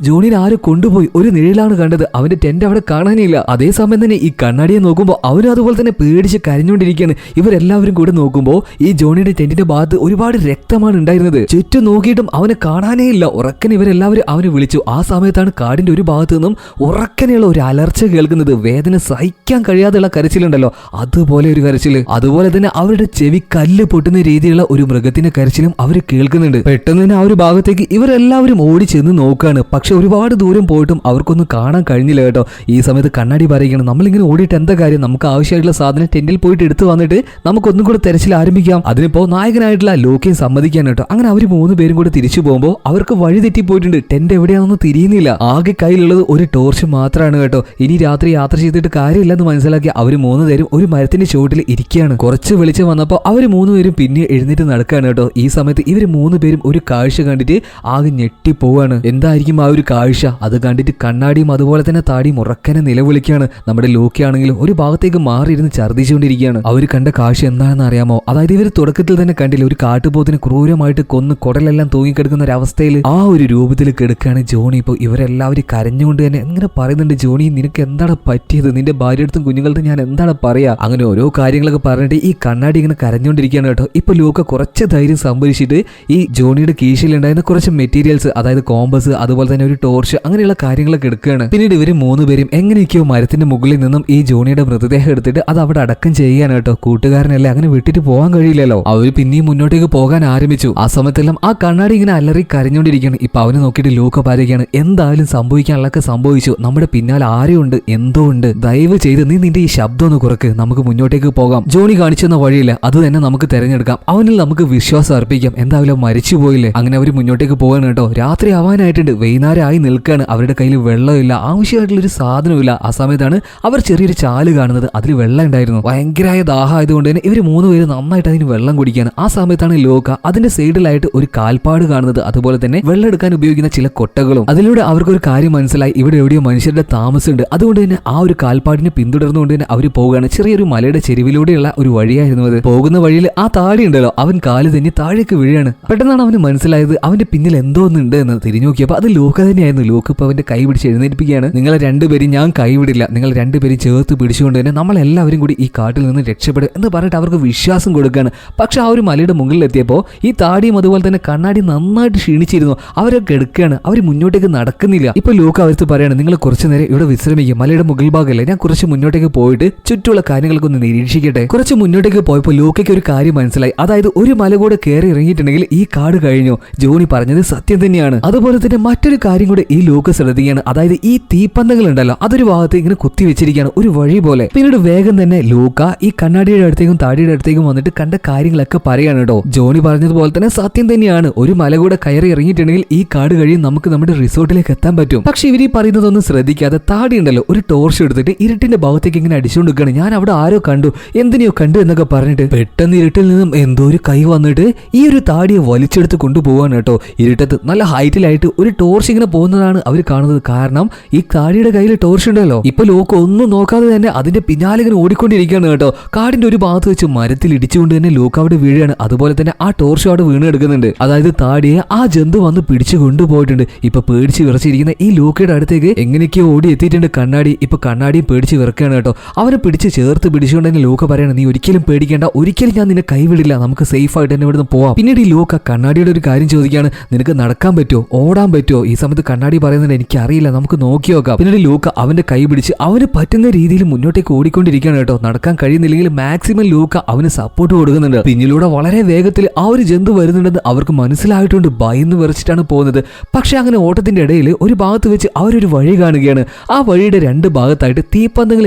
ജോണിനെ ആരും കൊണ്ടുപോയി, ഒരു നിഴലാണ് കണ്ടത്, അവന്റെ ടെന്റ് അവിടെ കാണാനില്ല. അതേസമയം തന്നെ ഈ കണ്ണാടിയെ നോക്കുമ്പോൾ അവനും അതുപോലെ തന്നെ പേടിച്ച് കരഞ്ഞുകൊണ്ടിരിക്കുകയാണ്. ഇവരെല്ലാവരും കൂടെ നോക്കുമ്പോൾ ഈ ജോണിയുടെ ടെന്റിന്റെ ഭാഗത്ത് ഒരുപാട് രക്തമാണ് ഉണ്ടായിരുന്നത്. ചുറ്റും നോക്കിയിട്ടും അവനെ കാണാനേ ഇല്ല. ഉറക്കനെ ഇവരെല്ലാവരും അവനെ വിളിച്ചു. ആ സമയത്താണ് കാടിന്റെ ഒരു ഭാഗത്തു നിന്നും ഉറക്കനെയുള്ള ഒരു അലർച്ച കേൾക്കുന്നത്. വേദന സഹിക്കാൻ കഴിയാതെയുള്ള കരച്ചിലുണ്ടല്ലോ, അതുപോലെ ഒരു കരച്ചില്. അതുപോലെ തന്നെ അവരുടെ ചെവി കല്ല് പൊട്ടുന്ന രീതിയിലുള്ള ഒരു മൃഗത്തിന്റെ കരച്ചിലും അവർ കേൾക്കുന്നുണ്ട്. പെട്ടെന്ന് തന്നെ ആ ഒരു ഭാഗത്തേക്ക് ഇവരെല്ലാവരും ഓടി ചെന്ന് നോക്കുകയാണ്. പക്ഷെ ഒരുപാട് ദൂരം പോയിട്ടും അവർക്കൊന്നും കാണാൻ കഴിഞ്ഞില്ല കേട്ടോ. ഈ സമയത്ത് കണ്ണാടി പറയുകയാണ്, നമ്മളിങ്ങനെ ഓടിയിട്ട് എന്താ കാര്യം, നമുക്ക് ആവശ്യമായിട്ടുള്ള സാധനം ടെന്റിൽ പോയിട്ട് എടുത്തു വന്നിട്ട് നമുക്കൊന്നും കൂടെ തെരച്ചിൽ ആരംഭിക്കാം. അതിനിപ്പോ നായകനായിട്ടുള്ള ലോക്കയും സമ്മതിക്കാൻ കേട്ടോ. അങ്ങനെ അവർ 3 പേരും കൂടെ തിരിച്ചു പോകുമ്പോൾ അവർക്ക് വഴി തെറ്റിപ്പോയിട്ടുണ്ട്. ടെന്റ് എവിടെയാണെന്ന് തിരിയുന്നില്ല. ആകെ കയ്യിലുള്ളത് ഒരു ടോർച്ച് മാത്രമാണ് കേട്ടോ. ഇനി രാത്രി യാത്ര ചെയ്തിട്ട് കാര്യമില്ലെന്ന് മനസ്സിലാക്കി അവർ 3 പേരും ഒരു മരത്തിന്റെ ചുവട്ടിൽ ഇരിക്കുകയാണ്. കുറച്ച് വെളിച്ചം വന്നപ്പോൾ അവർ 3 പേരും പിന്നെ എഴുന്നേറ്റ് നടക്കുകയാണ് കേട്ടോ. ഈ സമയത്ത് ഇവർ 3 പേരും ഒരു കാഴ്ച കണ്ടിട്ട് ആകെ ഞെട്ടിപ്പോവാണ്. എന്തായിരിക്കും ആ ഒരു കാഴ്ച? അത് കണ്ടിട്ട് കണ്ണാടിയും അതുപോലെ തന്നെ താടിയും ഉറക്കനെ നിലവിളിക്കുകയാണ്. നമ്മുടെ ലോക്കയാണെങ്കിലും ഒരു ഭാഗത്തേക്ക് മാറിയിരുന്ന് ഛർദ്ദിച്ചുകൊണ്ടിരിക്കുകയാണ്. അവർ കണ്ട കാഴ്ച എന്താണെന്ന് അറിയാമോ? അതായത് ഇവർ തുടക്കത്തിൽ തന്നെ കണ്ടില്ല, ഒരു കാട്ടുപോത്തിനെ ക്രൂരമായിട്ട് കൊന്ന് കുടലെല്ലാം തൂങ്ങിക്കിടക്കുന്ന ഒരു അവസ്ഥയിൽ ആ ഒരു രൂപത്തിൽ കിടക്കുകയാണ് ജോണി. ഇപ്പോൾ ഇവരെല്ലാവരും കരഞ്ഞുകൊണ്ട് തന്നെ ഇങ്ങനെ പറയുന്നുണ്ട്, ജോണി നിനക്ക് എന്താണ് പറ്റിയത്, നിന്റെ ഭാര്യയടുത്തും കുഞ്ഞുങ്ങളുടെ ഞാൻ എന്താണ് പറയാ, അങ്ങനെ ഓരോ കാര്യങ്ങളൊക്കെ പറഞ്ഞിട്ട് ഈ കണ്ണാടി ഇങ്ങനെ കരഞ്ഞുകൊണ്ടിരിക്കുകയാണ് കേട്ടോ. ഇപ്പൊ ലോക്ക കുറച്ച് ധൈര്യം സംഭരിച്ചിട്ട് ഈ ജോണിയുടെ കീശയിലുണ്ടായിരുന്ന കുറച്ച് മെറ്റീരിയൽസ്, അതായത് കോമ്പസ്, അതുപോലെ തന്നെ ഒരു ടോർച്ച്, അങ്ങനെയുള്ള കാര്യങ്ങളൊക്കെ എടുക്കുകയാണ്. പിന്നീട് ഇവര് 3 പേരും എങ്ങനെയൊക്കെയോ മരത്തിന്റെ മുകളിൽ നിന്നും ഈ ജോണിയുടെ മൃതദേഹം എടുത്തിട്ട് അത് അവിടെ അടക്കം ചെയ്യാൻ കേട്ടോ. കൂട്ടുകാരനല്ലേ, അങ്ങനെ വിട്ടിട്ട് പോകാൻ കഴിയില്ലല്ലോ. അവര് പിന്നെയും മുന്നോട്ടേക്ക് പോകാൻ ആരംഭിച്ചു. ആ സമയത്തെല്ലാം ആ കണ്ണാടി ഇങ്ങനെ അലറി കരഞ്ഞുകൊണ്ടിരിക്കുകയാണ്. ഇപ്പൊ അവനെ നോക്കിയിട്ട് ലോക്ക പറയുകയാണ്, എന്തായാലും സംഭവിക്കാനുള്ളതൊക്കെ സംഭവിച്ചു, നമ്മുടെ പിന്നാലെ ആരെയുണ്ട്, എന്തോ ഉണ്ട്, ദയവ് ചെയ്ത് നീ നിന്റെ ഈ ശബ്ദം ഒന്ന് കുറക്ക്, നമുക്ക് മുന്നോട്ടേക്ക് പോകാം. ജോണി കാണിച്ചെന്ന വഴിയില്ല, അത് തന്നെ നമുക്ക് തെരഞ്ഞെടുക്കാം, അവനിൽ നമുക്ക് വിശ്വാസം അർപ്പിക്കാം, എന്തായാലും മരിച്ചു പോയില്ലേ. അങ്ങനെ അവർ മുന്നോട്ടേക്ക് പോകാൻ കേട്ടോ. രാത്രി ആവാനായിട്ടുണ്ട്, വൈകുന്നേരമായി നിൽക്കുകയാണ്. അവരുടെ കയ്യിൽ വെള്ളമില്ല, ആവശ്യമായിട്ടുള്ള ഒരു സാധനമില്ല. ആ സമയത്താണ് അവർ ചെറിയൊരു ചാല് കാണുന്നത്. അതിൽ വെള്ളം ഉണ്ടായിരുന്നു. ഭയങ്കരമായ ദാഹം ആയതുകൊണ്ട് തന്നെ ഇവർ 3 പേര് നന്നായിട്ട് അതിന് വെള്ളം കുടിക്കുകയാണ്. ആ സമയത്താണ് ലോക്ക അതിന്റെ സൈഡിലായിട്ട് ഒരു കാൽപ്പാട് കാണുന്നത്, അതുപോലെ തന്നെ വെള്ളം എടുക്കാൻ ഉപയോഗിക്കുന്ന ചില കൊട്ടകളും. അതിലൂടെ അവർക്കൊരു കാര്യം മനസ്സിലായി, ഇവിടെ എവിടെയോ മനുഷ്യരുടെ താമസമുണ്ട്. അതുകൊണ്ട് തന്നെ ആ ഒരു കാൽപ്പാടിനെ പിന്തുടർന്നുകൊണ്ട് തന്നെ അവർ പോവുകയാണ്. ചെറിയൊരു മലയുടെ ചെരുവിലൂടെയുള്ള ഒരു വഴിയായിരുന്നു അത്. പോകുന്ന വഴിയിൽ ആ താടി ഉണ്ടല്ലോ, അവൻ കാല് തന്നെ താഴേക്ക് വീഴാണ്. പെട്ടെന്നാണ് അവന് മനസ്സിലായത് അവന്റെ പിന്നിൽ എന്തോ ഒന്നുണ്ട് എന്ന്. തിരിഞ്ഞു നോക്കിയപ്പോൾ അത് ലോക്ക തന്നെയായിരുന്നു. ലോക്ക ഇപ്പൊ അവന്റെ കൈ പിടിച്ച് എഴുന്നേൽപ്പിക്കുകയാണ്. നിങ്ങളെ 2 പേരും ഞാൻ കൈവിടില്ല, നിങ്ങൾ 2 പേരും ചേർത്ത് പിടിച്ചുകൊണ്ട് തന്നെ നമ്മളെല്ലാവരും കൂടി ഈ കാട്ടിൽ നിന്ന് രക്ഷപ്പെടും എന്ന് പറഞ്ഞിട്ട് അവർക്ക് വിശ്വാസം കൊടുക്കുകയാണ്. പക്ഷെ ആ ഒരു മലയുടെ മുകളിലെത്തിയപ്പോൾ ഈ താടിയും അതുപോലെ തന്നെ കണ്ണാടി നന്നായിട്ട് ക്ഷീണിച്ചിരുന്നു. അവരൊക്കെ എടുക്കുകയാണ്. അവർ മുന്നോട്ടേക്ക് നടക്കുന്നില്ല. ഇപ്പൊ ലോക്ക അവർക്ക് പറയാണ്, നിങ്ങൾ കുറച്ചു നേരം ഇവിടെ വിശ്രമിക്കും, മലയുടെ മുകൾ ഭാഗമല്ലേ, ഞാൻ കുറച്ച് മുന്നോട്ടേക്ക് പോയിട്ട് ചുറ്റുമുള്ള കാര്യങ്ങളൊക്കെ ഒന്ന് നിരീക്ഷിക്കട്ടെ. കുറച്ച് മുന്നോട്ടേക്ക് പോയപ്പോൾ ലോക്കയ്ക്ക് ഒരു കാര്യം മനസ്സിലായി, അതായത് ഒരു മല കൂടെ കയറി ഇറങ്ങിയിട്ടുണ്ടെങ്കിൽ ഈ കാട് കഴിഞ്ഞു. ജോണി പറഞ്ഞത് സത്യം തന്നെയാണ്. അതുപോലെ തന്നെ മറ്റൊരു കാര്യം കൂടെ ഈ ലോക്ക ശ്രദ്ധിക്കുകയാണ്, അതായത് ഈ തീപ്പന്തങ്ങൾ ഉണ്ടല്ലോ, അതൊരു ഭാഗത്ത് ഇങ്ങനെ കുത്തി വെച്ചിരിക്കുകയാണ്, ഒരു വഴി പോലെ. പിന്നീട് വേഗം തന്നെ ലോക്ക ഈ കണ്ണാടിയുടെ അടുത്തേക്കും താടിയുടെ അടുത്തേക്കും വന്നിട്ട് കണ്ട കാര്യങ്ങളൊക്കെ പറയാണ് കേട്ടോ. ജോണി പറഞ്ഞതുപോലെ തന്നെ സത്യം തന്നെയാണ്. ഒരു മല കൂടെ കയറി ഇറങ്ങിയിട്ടുണ്ടെങ്കിൽ ഈ കാട് കഴിയും നമുക്ക് നമ്മുടെ റിസോർട്ടിലേക്ക് എത്താൻ പറ്റും. പക്ഷെ ഇവർ ഈ പറയുന്നതൊന്നും ശ്രദ്ധിക്കാതെ താടി ഉണ്ടല്ലോ ഒരു ടോർച്ച് എടുത്തിട്ട് ഇരുട്ടിന്റെ ഭാഗത്തേക്ക് ഇങ്ങനെ അടിച്ചുകൊണ്ടിരിക്കുകയാണ്. ഞാൻ അവിടെ ആരോ കണ്ടു, എന്തിനെയോ കണ്ടു എന്നൊക്കെ പറഞ്ഞിട്ട് പെട്ടെന്ന് ഇരുട്ടിൽ നിന്നും എന്തോ ഒരു കൈ വന്നിട്ട് ഈ ഒരു താടിയെ വലിച്ചെടുത്ത് കൊണ്ടുപോവാണ് കേട്ടോ. ഇരുട്ടത്ത് നല്ല ഹൈറ്റിലായിട്ട് ഒരു ടോർച്ച് ഇങ്ങനെ പോകുന്നതാണ് അവർ കാണുന്നത്. കാരണം ഈ താടിയുടെ കയ്യിൽ ടോർച്ച് ഉണ്ടല്ലോ. ഇപ്പൊ ലോക്ക ഒന്നും നോക്കാതെ തന്നെ അതിന്റെ പിന്നാലെ ഇങ്ങനെ ഓടിക്കൊണ്ടിരിക്കുകയാണ് കേട്ടോ. കാടിന്റെ ഒരു ഭാഗത്ത് വെച്ച് മരത്തിൽ ഇടിച്ചുകൊണ്ട് തന്നെ ലോക്ക അവിടെ വീഴുകയാണ്. അതുപോലെ തന്നെ ആ ടോർച്ച് അവിടെ വീണ് എടുക്കുന്നുണ്ട്. അതായത് താടിയെ ആ ജന്തു വന്ന് പിടിച്ചു കൊണ്ടുപോയിട്ടുണ്ട്. ഇപ്പൊ പേടിച്ച് വിറച്ചിരിക്കുന്ന ഈ ലോക്കയുടെ അടുത്തേക്ക് എങ്ങനെയൊക്കെയോ ഓടി എത്തിയിട്ടുണ്ട് കണ്ണാടി. ഇപ്പൊ കണ്ണാടിയും പേടിച്ച് വിറക്കുകയാണ് കേട്ടോ. അവനെ പിടിച്ച് ചേർത്ത് പിടിച്ചുകൊണ്ട് തന്നെ ലൂക്ക പറയണം, നീ ഒരിക്കലും പേടിക്കേണ്ട, ഒരിക്കലും ഞാൻ നിന്നെ കൈവിടില്ല, നമുക്ക് സേഫ് ആയിട്ട് തന്നെ ഇവിടുന്ന് പോവാം. പിന്നീട് ഈ ലൂക്ക കണ്ണാടിയുടെ ഒരു കാര്യം ചോദിക്കുകയാണ്, നിനക്ക് നടക്കാൻ പറ്റുമോ, ഓടാൻ പറ്റുമോ? ഈ സമയത്ത് കണ്ണാടി പറയുന്നത് എനിക്കറിയില്ല, നമുക്ക് നോക്കി നോക്കാം. പിന്നീട് ലൂക്ക അവന്റെ കൈ പിടിച്ച് അവന് പറ്റുന്ന രീതിയിൽ മുന്നോട്ടേക്ക് ഓടിക്കൊണ്ടിരിക്കുകയാണ് കേട്ടോ. നടക്കാൻ കഴിയുന്നില്ലെങ്കിൽ മാക്സിമം ലൂക്ക അവന് സപ്പോർട്ട് കൊടുക്കുന്നുണ്ട്. പിന്നിലൂടെ വളരെ വേഗത്തിൽ ആ ഒരു ജന്തു വരുന്നുണ്ടെന്ന് അവർക്ക് മനസ്സിലായിട്ടുണ്ട്. ഭയന്ന് വിറച്ചിട്ടാണ് പോകുന്നത്. പക്ഷെ അങ്ങനെ ഓട്ടത്തിന്റെ ഇടയിൽ ഒരു ഭാഗത്ത് വെച്ച് അവരൊരു വഴി കാണുകയാണ്. ആ വഴിയുടെ രണ്ട് ഭാഗത്തായിട്ട് തീപ്പന്തങ്ങൾ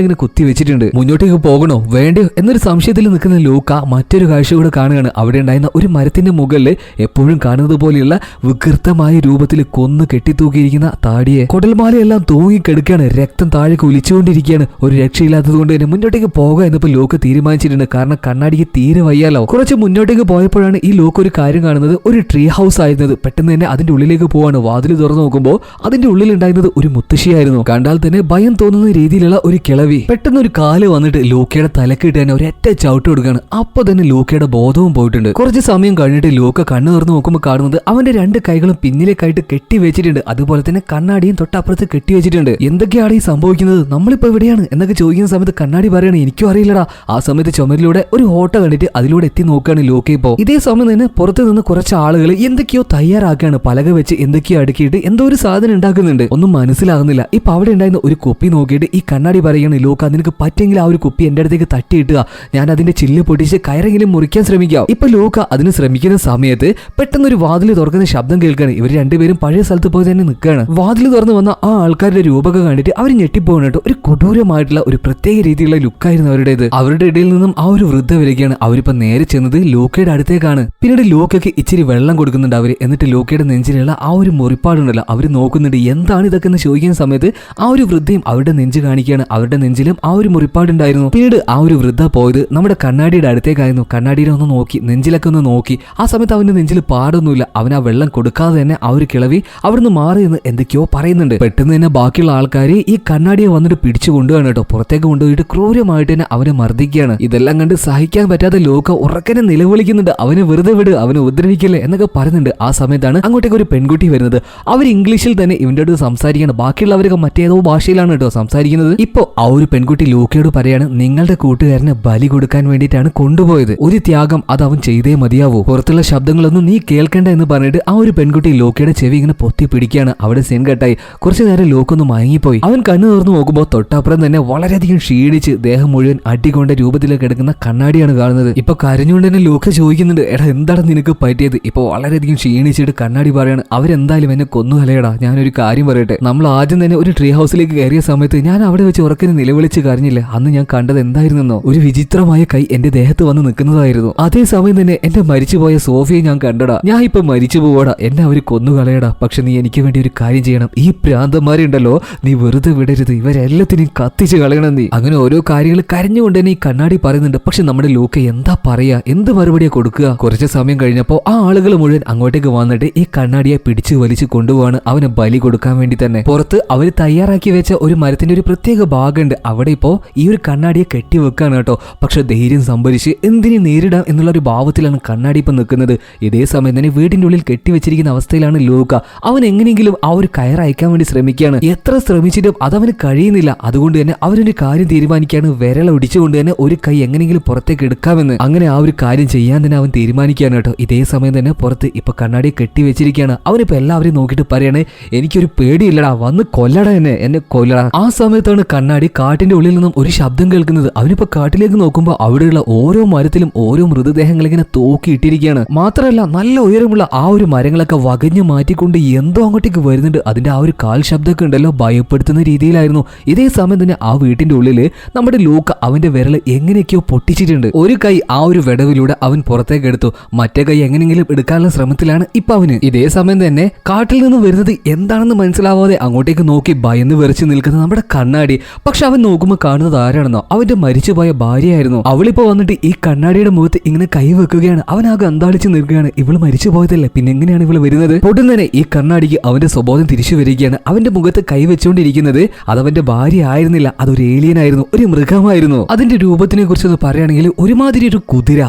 ഇങ്ങനെ കുത്തി വെച്ചിട്ടുണ്ട്. മുന്നോട്ടേക്ക് പോകണോ വേണ്ടയോ എന്നൊരു സംശയത്തിൽ നിൽക്കുന്ന ലൂക്ക മറ്റൊരു കാഴ്ച കൂടെ കാണുകയാണ്. അവിടെ ഉണ്ടായിരുന്ന ഒരു മരത്തിന്റെ മുകളിൽ എപ്പോഴും കാണുന്നത് പോലെയുള്ള വികൃതമായ രൂപത്തിൽ കൊന്ന് കെട്ടിത്തൂക്കിയിരിക്കുന്ന താടിയെ കൊടൽമാലയെല്ലാം തൂങ്ങിക്കെടുക്കുകയാണ്. രക്തം താഴേക്ക് ഒലിച്ചുകൊണ്ടിരിക്കുകയാണ്. ഒരു രക്ഷയില്ലാത്തത് കൊണ്ട് തന്നെ മുന്നോട്ടേക്ക് പോകുക എന്നപ്പോൾ ലൂക്ക തീരുമാനിച്ചിട്ടുണ്ട്. കാരണം കണ്ണാടിക്ക് തീരെ വയ്യാലോ. കുറച്ച് മുന്നോട്ടേക്ക് പോയപ്പോഴാണ് ഈ ലൂക്ക ഒരു കാര്യം കാണുന്നത്. ഒരു ട്രീ ഹൗസ് ആയിരുന്നത്. പെട്ടെന്ന് തന്നെ അതിന്റെ ഉള്ളിലേക്ക് പോവാണ്. വാതിൽ തുറന്നു നോക്കുമ്പോൾ അതിന്റെ ഉള്ളിൽ ഉണ്ടായിരുന്നത് ഒരു മുത്തശ്ശിയായിരുന്നു. കണ്ടാൽ തന്നെ ഭയം തോന്നുന്ന രീതിയിലുള്ള ഒരു കിളവി. പെട്ടെന്ന് ഒരു കാല് വന്നിട്ട് ലൂക്കയുടെ തലക്കിട്ട് തന്നെ ഒരൊറ്റ ചവിട്ട് കൊടുക്കുകയാണ്. അപ്പൊ തന്നെ ലൂക്കയുടെ ബോധവും പോയിട്ടുണ്ട്. കുറച്ച് സമയം കഴിഞ്ഞിട്ട് ലൂക്ക കണ്ണു തുറന്ന് നോക്കുമ്പോൾ കാണുന്നത് അവന്റെ രണ്ട് കൈകളും പിന്നിലേക്കായിട്ട് കെട്ടി വെച്ചിട്ടുണ്ട്. അതുപോലെ തന്നെ കണ്ണാടിയും തൊട്ടപ്പുറത്ത് കെട്ടി വെച്ചിട്ടുണ്ട്. എന്തൊക്കെയാണ് ഈ സംഭവിക്കുന്നത്, നമ്മളിപ്പോ എവിടെയാണ് എന്നൊക്കെ ചോദിക്കുന്ന സമയത്ത് കണ്ണാടി പറയണേ, എനിക്കും അറിയില്ലടാ. ആ സമയത്ത് ചുമരിലൂടെ ഒരു ഓട്ട കണ്ടിട്ട് അതിലൂടെ എത്തി നോക്കുകയാണ് ലൂക്ക. ഇപ്പോ ഇതേ സമയം തന്നെ പുറത്ത് നിന്ന് കുറച്ച് ആളുകൾ എന്തൊക്കെയോ തയ്യാറാക്കുകയാണ്. പലക വെച്ച് എന്തൊക്കെയോ അടുക്കിയിട്ട് എന്തോ ഒരു സാധനം ഉണ്ടാക്കുന്നുണ്ട്. ഒന്നും മനസ്സിലാകുന്നില്ല. ഇപ്പൊ അവിടെ ഉണ്ടായിരുന്ന ഒരു കുപ്പി നോക്കിയിട്ട് ഈ കണ്ണാടി പറയാണ്, ലൂക്ക നിനക്ക് പറ്റെങ്കിൽ ആ ഒരു കുപ്പി എന്റെ അടുത്തേക്ക് തട്ടിയിട്ടുക, ഞാൻ അതിന്റെ ചില്ല് പൊട്ടിച്ച് കയറെങ്കിലും മുറിക്കാൻ ശ്രമിക്കാം. ഇപ്പൊ ലൂക്ക അതിന് ശ്രമിക്കുന്ന സമയത്ത് പെട്ടെന്ന് ഒരു വാതിൽ തുറക്കുന്ന ശബ്ദം കേൾക്കുകയാണ്. ഇവർ രണ്ടുപേരും പഴയ സ്ഥലത്ത് പോയി തന്നെ നിൽക്കുകയാണ്. വാതിൽ തുറന്ന് വന്ന ആ ആൾക്കാരുടെ രൂപമൊക്കെ കണ്ടിട്ട് അവർ ഞെട്ടിപ്പോകണട്ടോ. ഒരു കൊടൂരമായിട്ടുള്ള ഒരു പ്രത്യേക രീതിയിലുള്ള ലുക്കായിരുന്നു അവരുടേത്. അവരുടെ ഇടയിൽ നിന്നും ആ ഒരു വൃദ്ധ വരികയാണ്. അവരിപ്പോ നേരെ ചെന്നത് ലൂക്കയുടെ അടുത്തേക്കാണ്. പിന്നീട് ലൂക്കയ്ക്ക് ഇച്ചിരി വെള്ളം കൊടുക്കുന്നുണ്ട് അവര്. എന്നിട്ട് ലൂക്കയുടെ നെഞ്ചിലുള്ള ആ ഒരു മുറിപ്പാടുണ്ടല്ലോ അവര് നോക്കുന്നുണ്ട്. എന്താണ് ഇതൊക്കെ എന്ന് ചോദിക്കുന്ന സമയത്ത് ആ ഒരു വൃദ്ധയും അവരുടെ നെഞ്ച് കാണിക്കുകയാണ്. അവരുടെ നെഞ്ചിലും ആ ഒരു മുറിപ്പാടുണ്ടായിരുന്നു. പിന്നീട് ആ ഒരു വൃദ്ധ പോയത് നമ്മുടെ കണ്ണാടിയുടെ അടുത്തേക്കായിരുന്നു. കണ്ണാടിയുടെ ഒന്ന് നോക്കി, നെഞ്ചിലൊക്കെ ഒന്ന് നോക്കി. ആ സമയത്ത് അവന്റെ നെഞ്ചിൽ പാടൊന്നുമില്ല. അവൻ ആ വെള്ളം കൊടുക്കാതെ തന്നെ ആ ഒരു കിളവി അവിടുന്ന് മാറി എന്ന് എന്തൊക്കെയോ പറയുന്നുണ്ട്. പെട്ടെന്ന് തന്നെ ബാക്കിയുള്ള ആൾക്കാർ ഈ കണ്ണാടിയെ വന്നിട്ട് പിടിച്ചു കൊണ്ടുപോകാണ് കേട്ടോ. പുറത്തേക്ക് കൊണ്ടുപോയിട്ട് ക്രൂരമായിട്ട് തന്നെ അവനെ മർദ്ദിക്കുകയാണ്. ഇതെല്ലാം കണ്ട് സഹിക്കാൻ പറ്റാതെ ലൂക്ക ഉറക്കനെ നിലവിളിക്കുന്നുണ്ട്, അവനെ വെറുതെ വിട്, അവനെ ഉപദ്രവിക്കല്ലേ എന്നൊക്കെ പറയുന്നുണ്ട്. ആ സമയത്താണ് അങ്ങോട്ടേക്ക് ഒരു പെൺകുട്ടി വരുന്നത്. അവർ ഇംഗ്ലീഷിൽ തന്നെ ഇവന്റെ അടുത്ത് സംസാരിക്കുകയാണ്. ബാക്കിയുള്ളവരൊക്കെ മറ്റേതോ ഭാഷയിലാണ് കേട്ടോ സംസാരിക്കുന്നത്. ഇപ്പോ ആ ഒരു പെൺകുട്ടി ലൂക്കയോട് പറയാണ്, നിങ്ങളുടെ കൂട്ടുകാരനെ ബലി കൊടുക്കാൻ വേണ്ടിയിട്ടാണ് കൊണ്ടുപോയത്. ഒരു ത്യാഗം അത് അവൻ ചെയ്തേ മതിയാവൂ. പുറത്തുള്ള ശബ്ദങ്ങളൊന്നും നീ കേൾക്കേണ്ട എന്ന് പറഞ്ഞിട്ട് ആ ഒരു പെൺകുട്ടി ലൂക്കയുടെ ചെവി ഇങ്ങനെ പൊത്തി പിടിക്കുകയാണ്. അവിടെ സീൻ കട്ടായി. കുറച്ചു നേരം ലൂക്കൊന്ന് മയങ്ങിപ്പോയി. അവൻ കണ്ണു തുറന്നു നോക്കുമ്പോൾ തൊട്ടപ്പുറം തന്നെ വളരെയധികം ക്ഷീണിച്ച് ദേഹം മുഴുവൻ അടികൊണ്ട രൂപത്തിലേക്ക് കിടക്കുന്ന കണ്ണാടിയാണ് കാണുന്നത്. ഇപ്പൊ കരഞ്ഞുകൊണ്ട് തന്നെ ലൂക്ക ചോദിക്കുന്നുണ്ട്, എടാ എന്താണ് നിനക്ക് പറ്റിയത്? ഇപ്പൊ വളരെയധികം ക്ഷീണിച്ചിട്ട് കണ്ണാടി പറയാണ്, അവരെന്തായാലും എന്നെ കൊന്നുകളയടാ. ഞാനൊരു കാര്യം പറയട്ടെ, നമ്മൾ ആദ്യം തന്നെ ഒരു ട്രീ ഹൗസിലേക്ക് കയറിയ സമയത്ത് ഞാൻ അവിടെ വെച്ച് ഉറക്കനെ നിലവിളിച്ച് കരഞ്ഞില്ലേ, അന്ന് ഞാൻ കണ്ടത് എന്തായിരുന്നെന്നോ? ഒരു വിചിത്രമായ കൈ എന്റെ ദേഹത്ത് വന്ന് നിൽക്കുന്നതായിരുന്നു. അതേസമയം തന്നെ എന്റെ മരിച്ചുപോയ സോഫിയെ ഞാൻ കണ്ടടാ. ഞാൻ ഇപ്പൊ മരിച്ചു പോവാടാ, എന്നെ അവര് കൊന്നുകളയടാ. പക്ഷെ നീ എനിക്ക് വേണ്ടി ഒരു കാര്യം ചെയ്യണം. ഈ പ്രാന്തന്മാരുണ്ടല്ലോ നീ വെറുതെ വിടരുത്, ഇവരെല്ലാത്തിനെയും കത്തിച്ച് കളയണം നീ. അങ്ങനെ ഓരോ കാര്യങ്ങൾ കരഞ്ഞുകൊണ്ട് തന്നെ ഈ കണ്ണാടി പറയുന്നുണ്ട്. പക്ഷെ നമ്മുടെ ലൂക്ക എന്താ പറയാ, എന്ത് മറുപടിയാ കൊടുക്കുക? കുറച്ച് സമയം കഴിഞ്ഞപ്പോ ആ ആളുകൾ മുഴുവൻ അങ്ങോട്ടേക്ക് വന്നിട്ട് ഈ കണ്ണാടിയെ പിടിച്ചു വലിച്ചു കൊണ്ടുപോവാണ് അവന് ബലി കൊടുക്കാൻ വേണ്ടി തന്നെ. പുറത്ത് അവർ തയ്യാറാക്കി വെച്ച ഒരു മരത്തിന്റെ ഒരു പ്രത്യേക ഭാഗമുണ്ട്. അവിടെ ഇപ്പോ ഈ ഒരു കണ്ണാടിയെ കെട്ടിവെക്കാണ് കേട്ടോ. പക്ഷെ ധൈര്യം സംഭരിച്ച് എന്തിനെ നേരിടാം എന്നുള്ള ഒരു ഭാവത്തിലാണ് കണ്ണാടി ഇപ്പൊ നിൽക്കുന്നത്. ഇതേ സമയം തന്നെ വീടിന്റെ ഉള്ളിൽ കെട്ടിവെച്ചിരിക്കുന്ന അവസ്ഥയിലാണ് ലൂക്ക. അവൻ എങ്ങനെയെങ്കിലും ആ ഒരു കയർ അയക്കാൻ വേണ്ടി ശ്രമിക്കുകയാണ്. എത്ര ശ്രമിച്ചിട്ടും അതവന് കഴിയുന്നില്ല. അതുകൊണ്ട് തന്നെ അവരൊരു കാര്യം തീരുമാനിക്കുകയാണ്, വിരൽ ഒടിച്ചുകൊണ്ട് തന്നെ ഒരു കൈ എങ്ങനെയെങ്കിലും പുറത്തേക്ക് എടുക്കാമെന്ന്. അങ്ങനെ ആ ഒരു കാര്യം ചെയ്യാൻ തന്നെ അവൻ തീരുമാനിക്കുകയാണ് കേട്ടോ. ഇതേ സമയം തന്നെ പുറത്ത് ഇപ്പൊ കണ്ണാടിയെ കെട്ടിവെച്ചിരിക്കുകയാണ്. അവനിപ്പോ എല്ലാവരെയും നോക്കിയിട്ട് പറയാണ്, എനിക്കൊരു പേടിയില്ലടാ, വന്ന് കൊല്ലടാ, എന്നെ കൊല്ലടാ. ആ സമയത്താണ് കണ്ണാടി കാട്ടിന്റെ ഉള്ളിൽ നിന്നും ഒരു ശബ്ദം കേൾക്കുന്നത്. അവനിപ്പോ കാട്ടിലേക്ക് നോക്കുമ്പോൾ അവിടെയുള്ള ഓരോ മരത്തിലും ഓരോ മൃതദേഹങ്ങൾ ഇങ്ങനെ തൂക്കിയിട്ടിരിക്കുകയാണ്. മാത്രമല്ല നല്ല ഉയരമുള്ള ആ ഒരു മരങ്ങളൊക്കെ വകഞ്ഞു മാറ്റിക്കൊണ്ട് എന്തോ അങ്ങോട്ടേക്ക് വരുന്നുണ്ട്. അതിന്റെ ആ ഒരു കാൽ ശബ്ദമൊക്കെ ഉണ്ടല്ലോ ഭയപ്പെടുത്തുന്ന രീതിയിലായിരുന്നു. ഇതേ സമയം തന്നെ ആ വീട്ടിന്റെ ഉള്ളില് നമ്മുടെ ലൂക്ക അവന്റെ വിരൽ എങ്ങനെയൊക്കെയോ പൊട്ടിച്ചിട്ടുണ്ട്. ഒരു കൈ ആ ഒരു വിടവിലൂടെ അവൻ പുറത്തേക്ക് എടുത്തു. മറ്റേ കൈ എങ്ങനെയെങ്കിലും എടുക്കാനുള്ള ശ്രമത്തിലാണ് ഇപ്പൊ അവന്. ഇതേ സമയം തന്നെ കാട്ടിൽ നിന്ന് വരുന്നത് എന്താണെന്ന് മനസ്സിലാവാതെ അങ്ങോട്ടേക്ക് നോക്കി ഭയന്ന് വിറച്ച് നിൽക്കുന്ന നമ്മുടെ കണ്ണാടി. പക്ഷെ അവൻ നോക്കുമ്പോൾ കാണുന്നത് ആരാണെന്നോ? അവന്റെ മരിച്ചുപോയ ഭാര്യയായിരുന്നു. അവളിപ്പോ വന്നിട്ട് ഈ കണ്ണാടിയുടെ മുഖത്ത് ഇങ്ങനെ കൈ വെക്കുകയാണ്. അവൻ ആകെ അന്താളിച്ച് നിൽക്കുകയാണ്. ഇവള് മരിച്ചു പോയതല്ലേ, പിന്നെ എങ്ങനെയാണ് ഇവള് വരുന്നത്? പൊടും തന്നെ ഈ കണ്ണാടിക്ക് അവന്റെ സ്വബോധം തിരിച്ചു വരികയാണ്. അവന്റെ മുഖത്ത് കൈ വെച്ചുകൊണ്ടിരിക്കുന്നത് അതവന്റെ ഭാര്യ ആയിരുന്നില്ല, അതൊരു ഏലിയൻ ആയിരുന്നു, ഒരു മൃഗമായിരുന്നു. അതിന്റെ രൂപത്തിനെ കുറിച്ചൊന്ന് പറയുകയാണെങ്കിൽ ഒരുമാതിരി ഒരു കുതിര,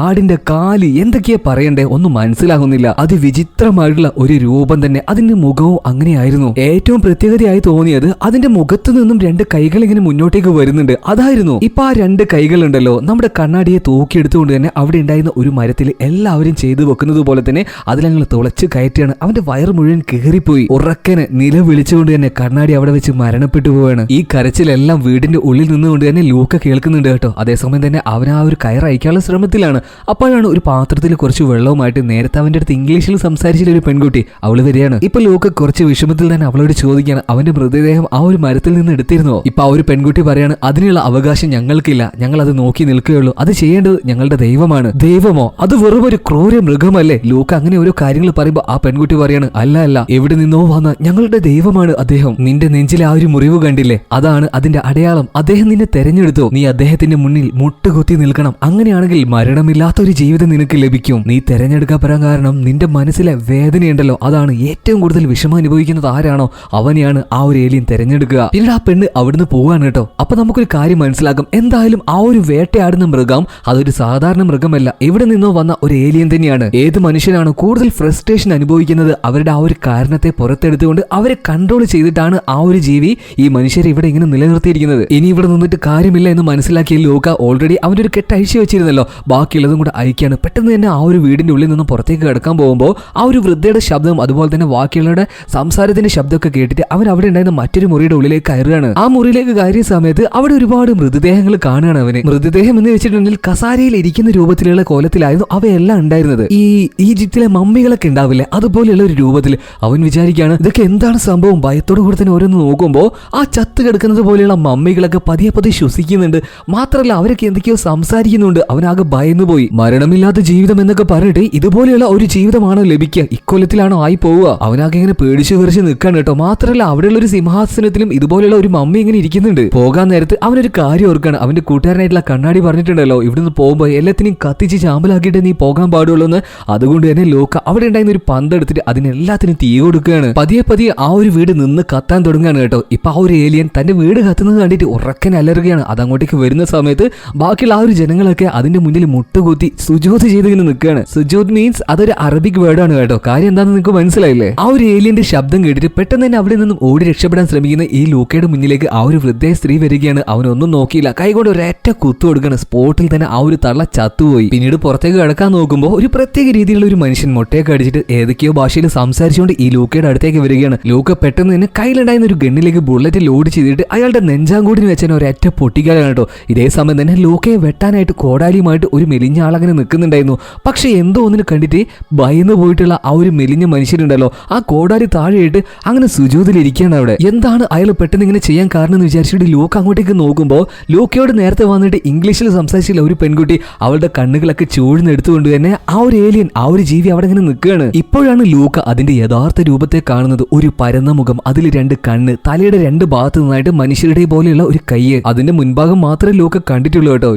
ആടിന്റെ കാല്, എന്തൊക്കെയാ പറയണ്ടേ, ഒന്നും മനസ്സിലാകുന്നില്ല. അതിവിചിത്രമായിട്ടുള്ള ഒരു രൂപം തന്നെ. അതിന്റെ മുഖവും അങ്ങനെയായിരുന്നു. ഏറ്റവും പ്രത്യേകതയായി തോന്നിയത് അതിന്റെ മുഖത്തു നിന്നും രണ്ട് കൈകൾ ഇങ്ങനെ മുന്നോട്ടേക്ക് വരുന്നുണ്ട്. അതായിരുന്നു ഇപ്പൊ ആ രണ്ട് കൈകളുണ്ടല്ലോ നമ്മുടെ കണ്ണാടിയെ തൂക്കിയെടുത്തുകൊണ്ട് തന്നെ അവിടെ ഉണ്ടായിരുന്ന ഒരു മരത്തിൽ എല്ലാവരും ചെയ്തു വെക്കുന്നത് പോലെ തന്നെ അതിലങ്ങൾ തുളച്ച് കയറ്റിയാണ്. അവന്റെ വയറ് മുഴുവൻ കീറിപ്പോയി. ഉറക്കന് നിലവിളിച്ചുകൊണ്ട് തന്നെ കണ്ണാടി അവിടെ വെച്ച് മരണപ്പെട്ടു പോവാണ്. ഈ കരച്ചിലെല്ലാം വീടിന്റെ ഉള്ളിൽ നിന്നുകൊണ്ട് തന്നെ ലൂക്ക കേൾക്കുന്നുണ്ട് കേട്ടോ. അതേസമയം തന്നെ അവൻ ആ ഒരു കയർ അയക്കാനുള്ള ശ്രമത്തിലാണ്. അപ്പോഴാണ് ഒരു പാത്രത്തിൽ കുറച്ച് വെള്ളവുമായിട്ട് നേരത്തെ അവന്റെ അടുത്ത് ഇംഗ്ലീഷിൽ സംസാരിച്ചില്ല ഒരു പെൺകുട്ടി അവള് വരികയാണ്. ഇപ്പൊ ലൂക്ക കുറച്ച് വിഷമത്തിൽ തന്നെ അവളോട് ചോദിക്കുകയാണ് അവന്റെ മൃതദേഹം ആ ഒരു മരത്തിൽ നിന്ന് എടുത്തിരുന്നോ? ഇപ്പൊ ആ ഒരു പെൺകുട്ടി പറയാണ് അതിനുള്ള അവകാശം ഞങ്ങൾക്കില്ല, ഞങ്ങൾ അത് നോക്കി നിൽക്കുകയുള്ളൂ, അത് ചെയ്യേണ്ടത് ഞങ്ങളുടെ ദൈവമാണ്. ദൈവമോ? അത് വെറും ഒരു ക്രൂര മൃഗമല്ലേ? ലൂക്ക അങ്ങനെ ഓരോ കാര്യങ്ങൾ പറയുമ്പോ ആ പെൺകുട്ടി പറയാണ് അല്ല അല്ല, എവിടെ നിന്നോ വന്ന ഞങ്ങളുടെ ദൈവമാണ് അദ്ദേഹം. നിന്റെ നെഞ്ചിലെ ആ ഒരു മുറിവ് കണ്ടില്ലേ, അതാണ് അതിന്റെ അടയാളം. അദ്ദേഹം നിന്നെ തെരഞ്ഞെടുത്തു. നീ അദ്ദേഹത്തിന്റെ മുന്നിൽ മുട്ടുകുത്തി നിൽക്കണം. അങ്ങനെയാണെങ്കിൽ മരണമില്ലാത്ത ഒരു ജീവിതം നിനക്ക് ലഭിക്കും. നീ തെരഞ്ഞെടുക്കപ്പെടാൻ കാരണം നിന്റെ മനസ്സിലെ വേദനയുണ്ടല്ലോ, അതാണ് ഏറ്റവും കൂടുതൽ വിഷമം അനുഭവിക്കുന്നത് ആരാണോ അവനെയാണ് ആ ഒരു ഏലിയൻ തെരഞ്ഞെടുക്കുക. പിന്നീട് ആ പെണ്ണ് അവിടുന്ന് പോവാണ് കേട്ടോ. അപ്പൊ നമുക്കൊരു കാര്യം മനസ്സിലാക്കും, എന്തായാലും ആ ഒരു വേട്ടയാടുന്ന മൃഗം അതൊരു സാധാരണ മൃഗമല്ല, എവിടെ നിന്നോ വന്ന ഒരു ഏലിയൻ തന്നെയാണ്. ഏത് മനുഷ്യനാണ് കൂടുതൽ ഫ്രസ്ട്രേഷൻ അനുഭവിക്കുന്നത് അവരുടെ ആ ഒരു കാരണത്തെ പുറത്തെടുത്തുകൊണ്ട് അവരെ കൺട്രോൾ ചെയ്തിട്ടാണ് ആ ഒരു ജീവി ഈ മനുഷ്യരെ ഇവിടെ ഇങ്ങനെ നിലനിർത്തിയിരിക്കുന്നത്. ഇനി ഇവിടെ നിന്നിട്ട് കാര്യമില്ല എന്ന് മനസ്സിലാക്കിയ ലൂക്ക ഓൾറെഡി അവന്റെ ഒരു കെട്ട് അഴിച്ചു വെച്ചിരുന്നല്ലോ, ബാക്കിയുള്ളതും കൂടെ അയക്കാണ്. പെട്ടെന്ന് തന്നെ ആ ഒരു വീടിന്റെ ഉള്ളിൽ നിന്നും പുറത്തേക്ക് കിടക്കാൻ പോകുമ്പോൾ ആ ഒരു വൃദ്ധയുടെ ശബ്ദം അതുപോലെ തന്നെ ബാക്കിയുള്ളവരുടെ സംസാരത്തിന്റെ ശബ്ദമൊക്കെ കേട്ടിട്ട് അവൻ അവിടെ ഉണ്ടായിരുന്ന മറ്റൊരു മുറിയുടെ ഉള്ളിലേക്ക് കയറുകയാണ്. ആ മുറിയിലേക്ക് കയറിയ സമയത്ത് അവിടെ ഒരുപാട് മൃതദേഹങ്ങൾ കാണുകയാണ് അവന്. മൃതദേഹം എന്ന് വെച്ചിട്ടുണ്ടെങ്കിൽ കസാരയിൽ ഇരിക്കുന്ന രൂപത്തിലുള്ള കോലത്തിലായിരുന്നു അവയെല്ലാം ഉണ്ടായിരുന്നത്. ഈ ഈജിപ്തിലെ മമ്മികളൊക്കെ ഉണ്ടാവില്ലേ, അതുപോലെയുള്ള ഒരു രൂപത്തിൽ. അവൻ വിചാരിക്കുകയാണ് ഇതൊക്കെ എന്താണ് സംഭവം. ഭയത്തോടു കൂടെ തന്നെ ഓരോന്ന് നോക്കുമ്പോൾ ആ ചത്ത് കിടക്കുന്നത് പോലെയുള്ള മമ്മികളൊക്കെ പതിയെ പതിയെ ശ്വസിക്കുന്നുണ്ട്. മാത്രമല്ല അവരൊക്കെ എന്തൊക്കെയോ സംസാരിക്കുന്നുണ്ട്. അവനാകെ ഭയന്നു പോയി. മരണമില്ലാത്ത ജീവിതം എന്നൊക്കെ പറഞ്ഞിട്ട് ഇതുപോലെയുള്ള ഒരു ജീവിതമാണോ ലഭിക്കുക, ഇക്കൊല്ലത്തിലാണോ ആയി പോവുക? അവനാകെ ഇങ്ങനെ പേടിച്ചു വിറച്ച് നിൽക്കാൻ കേട്ടോ. മാത്രമല്ല അവിടെയുള്ള ഒരു സിംഹാസനത്തിലും ഇതുപോലെയുള്ള ഒരു മമ്മി ഇങ്ങനെ ഇരിക്കുന്നുണ്ട്. പോകാൻ നേരത്ത് അവനൊരു കാര്യം ഓർക്കാണ്. അവന്റെ കൂട്ടുകാരനായിട്ടുള്ള കണ്ണാടി പറഞ്ഞിട്ടുണ്ടല്ലോ ഇവിടുന്ന് പോകുമ്പോൾ എല്ലാത്തിനും കത്തിച്ച് ചാമ്പലാക്കിയിട്ട് നീ പോകാൻ പാടുള്ളൂ എന്ന്. അതുകൊണ്ട് തന്നെ ലൂക്ക അവിടെ ഉണ്ടായിരുന്ന ഒരു പന്തെടുത്തിട്ട് അതിനെല്ലാത്തിനും തീ കൊടുക്കുകയാണ്. പതിയെ പതിയെ ആ ഒരു വീട് നിന്ന് കത്താൻ തുടങ്ങുകയാണ് കേട്ടോ. ഇപ്പൊ ആ ഒരു ഏലിയൻ തന്റെ വീട് കത്തുന്നത് കണ്ടിട്ട് ഉറക്കൻ അലറുകയാണ്. അതങ്ങോട്ടേക്ക് വരുന്ന സമയത്ത് ബാക്കിയുള്ള ആ ഒരു ജനങ്ങളൊക്കെ അതിന്റെ മുന്നിൽ മുട്ടുകുത്തി സുജൂദ് ചെയ്ത് ഇങ്ങനെ നിൽക്കുകയാണ്. സുജൂദ് മീൻസ് അതൊരു അറബിക് വേർഡാണ് കേട്ടോ. കാര്യം എന്താണെന്ന് നിങ്ങൾക്ക് മനസ്സിലായില്ലേ? ആ ഒരു ഏലിയന്റെ ശബ്ദം കേട്ടിട്ട് പെട്ടെന്ന് തന്നെ അവിടെ നിന്നും ഓടി രക്ഷപ്പെടാൻ ശ്രമിക്കുന്ന ഈ ലൂക്കയുടെ മുന്നിലേക്ക് ആ ഒരു വൃദ്ധയായ സ്ത്രീ വരികയാണ്. അവനൊന്നും നോക്കിയില്ല, കൈകൊണ്ട് ഒരൊറ്റ കുത്തു കൊടുക്കുകയാണ്. സ്പോട്ടിൽ തന്നെ ആ ഒരു തള്ള ചത്തുപോയി. പിന്നീട് പുറത്തേക്ക് കിടക്കാൻ നോക്കുമ്പോൾ ഒരു പ്രത്യേക രീതിയിലുള്ള ഒരു മനുഷ്യൻ മുട്ടയൊക്കെ അടിച്ചിട്ട് ഏതൊക്കെയോ ഭാഷയിൽ സംസാരിച്ചുകൊണ്ട് ഈ ലൂക്കയുടെ അടുത്തേക്ക് വരികയാണ്. ലൂക്ക പെട്ടെന്ന് തന്നെ കയ്യിലുണ്ടായിരുന്ന ഒരു ഗണ്ണിലേക്ക് ബുള്ളറ്റ് ലോഡ് ചെയ്തിട്ട് അയാളുടെ നെഞ്ചാങ്കൂടിന് വെച്ചാൽ ഒരൊറ്റ പൊട്ടിക്കാനാണ് കേട്ടോ. ഇതേ സമയം തന്നെ ലൂക്കയെ വെട്ടാനായിട്ട് കോടാലിയുമായിട്ട് ഒരു മെലിഞ്ഞ ആളങ്ങനെ നിൽക്കുന്നുണ്ടായിരുന്നു. പക്ഷെ എന്തോ ഒന്നിന് കണ്ടിട്ട് ഭയന്ന് പോയിട്ടുള്ള ആ ഒരു മെലിഞ്ഞ മനുഷ്യനുണ്ടല്ലോ ആ കോടാലി താഴെയിട്ട് അങ്ങനെ സുജൂദിലിരിക്കുകയാണ് അവിടെ. എന്താണ് അയാൾ പെട്ടെന്ന് ഇങ്ങനെ ചെയ്യാൻ കാരണം എന്ന് വിചാരിച്ചിട്ട് ലൂക്ക അങ്ങോട്ടേക്ക് നോക്കുമ്പോൾ ലൂക്കയോട് നേരത്തെ വന്നിട്ട് ഇംഗ്ലീഷിൽ സംസാരിച്ചില്ല ഒരു പെൺകുട്ടി അവളുടെ കണ്ണുകളൊക്കെ ചൂഴ്ന്നെടുത്തുകൊണ്ട് തന്നെ ആ ഒരു ഏലിയൻ ആ ഒരു ജീവി അവിടെ ഇങ്ങനെ നിൽക്കുകയാണ്. ഇപ്പോഴാണ് ലൂക്ക അതിന്റെ യഥാർത്ഥ രൂപത്തെ കാണുന്നത്. ഒരു പരന്ന മുഖം, അതിൽ രണ്ട് കണ്ണ്, തലയുടെ രണ്ട് ഭാഗത്ത് നിന്നായിട്ട് മനുഷ്യരുടെ പോലെയുള്ള ഒരു കയ്യ്. അതിന്റെ മുൻഭാഗം മാത്രമേ ലൂക്ക കണ്ടിട്ടുള്ളൂ കേട്ടോ.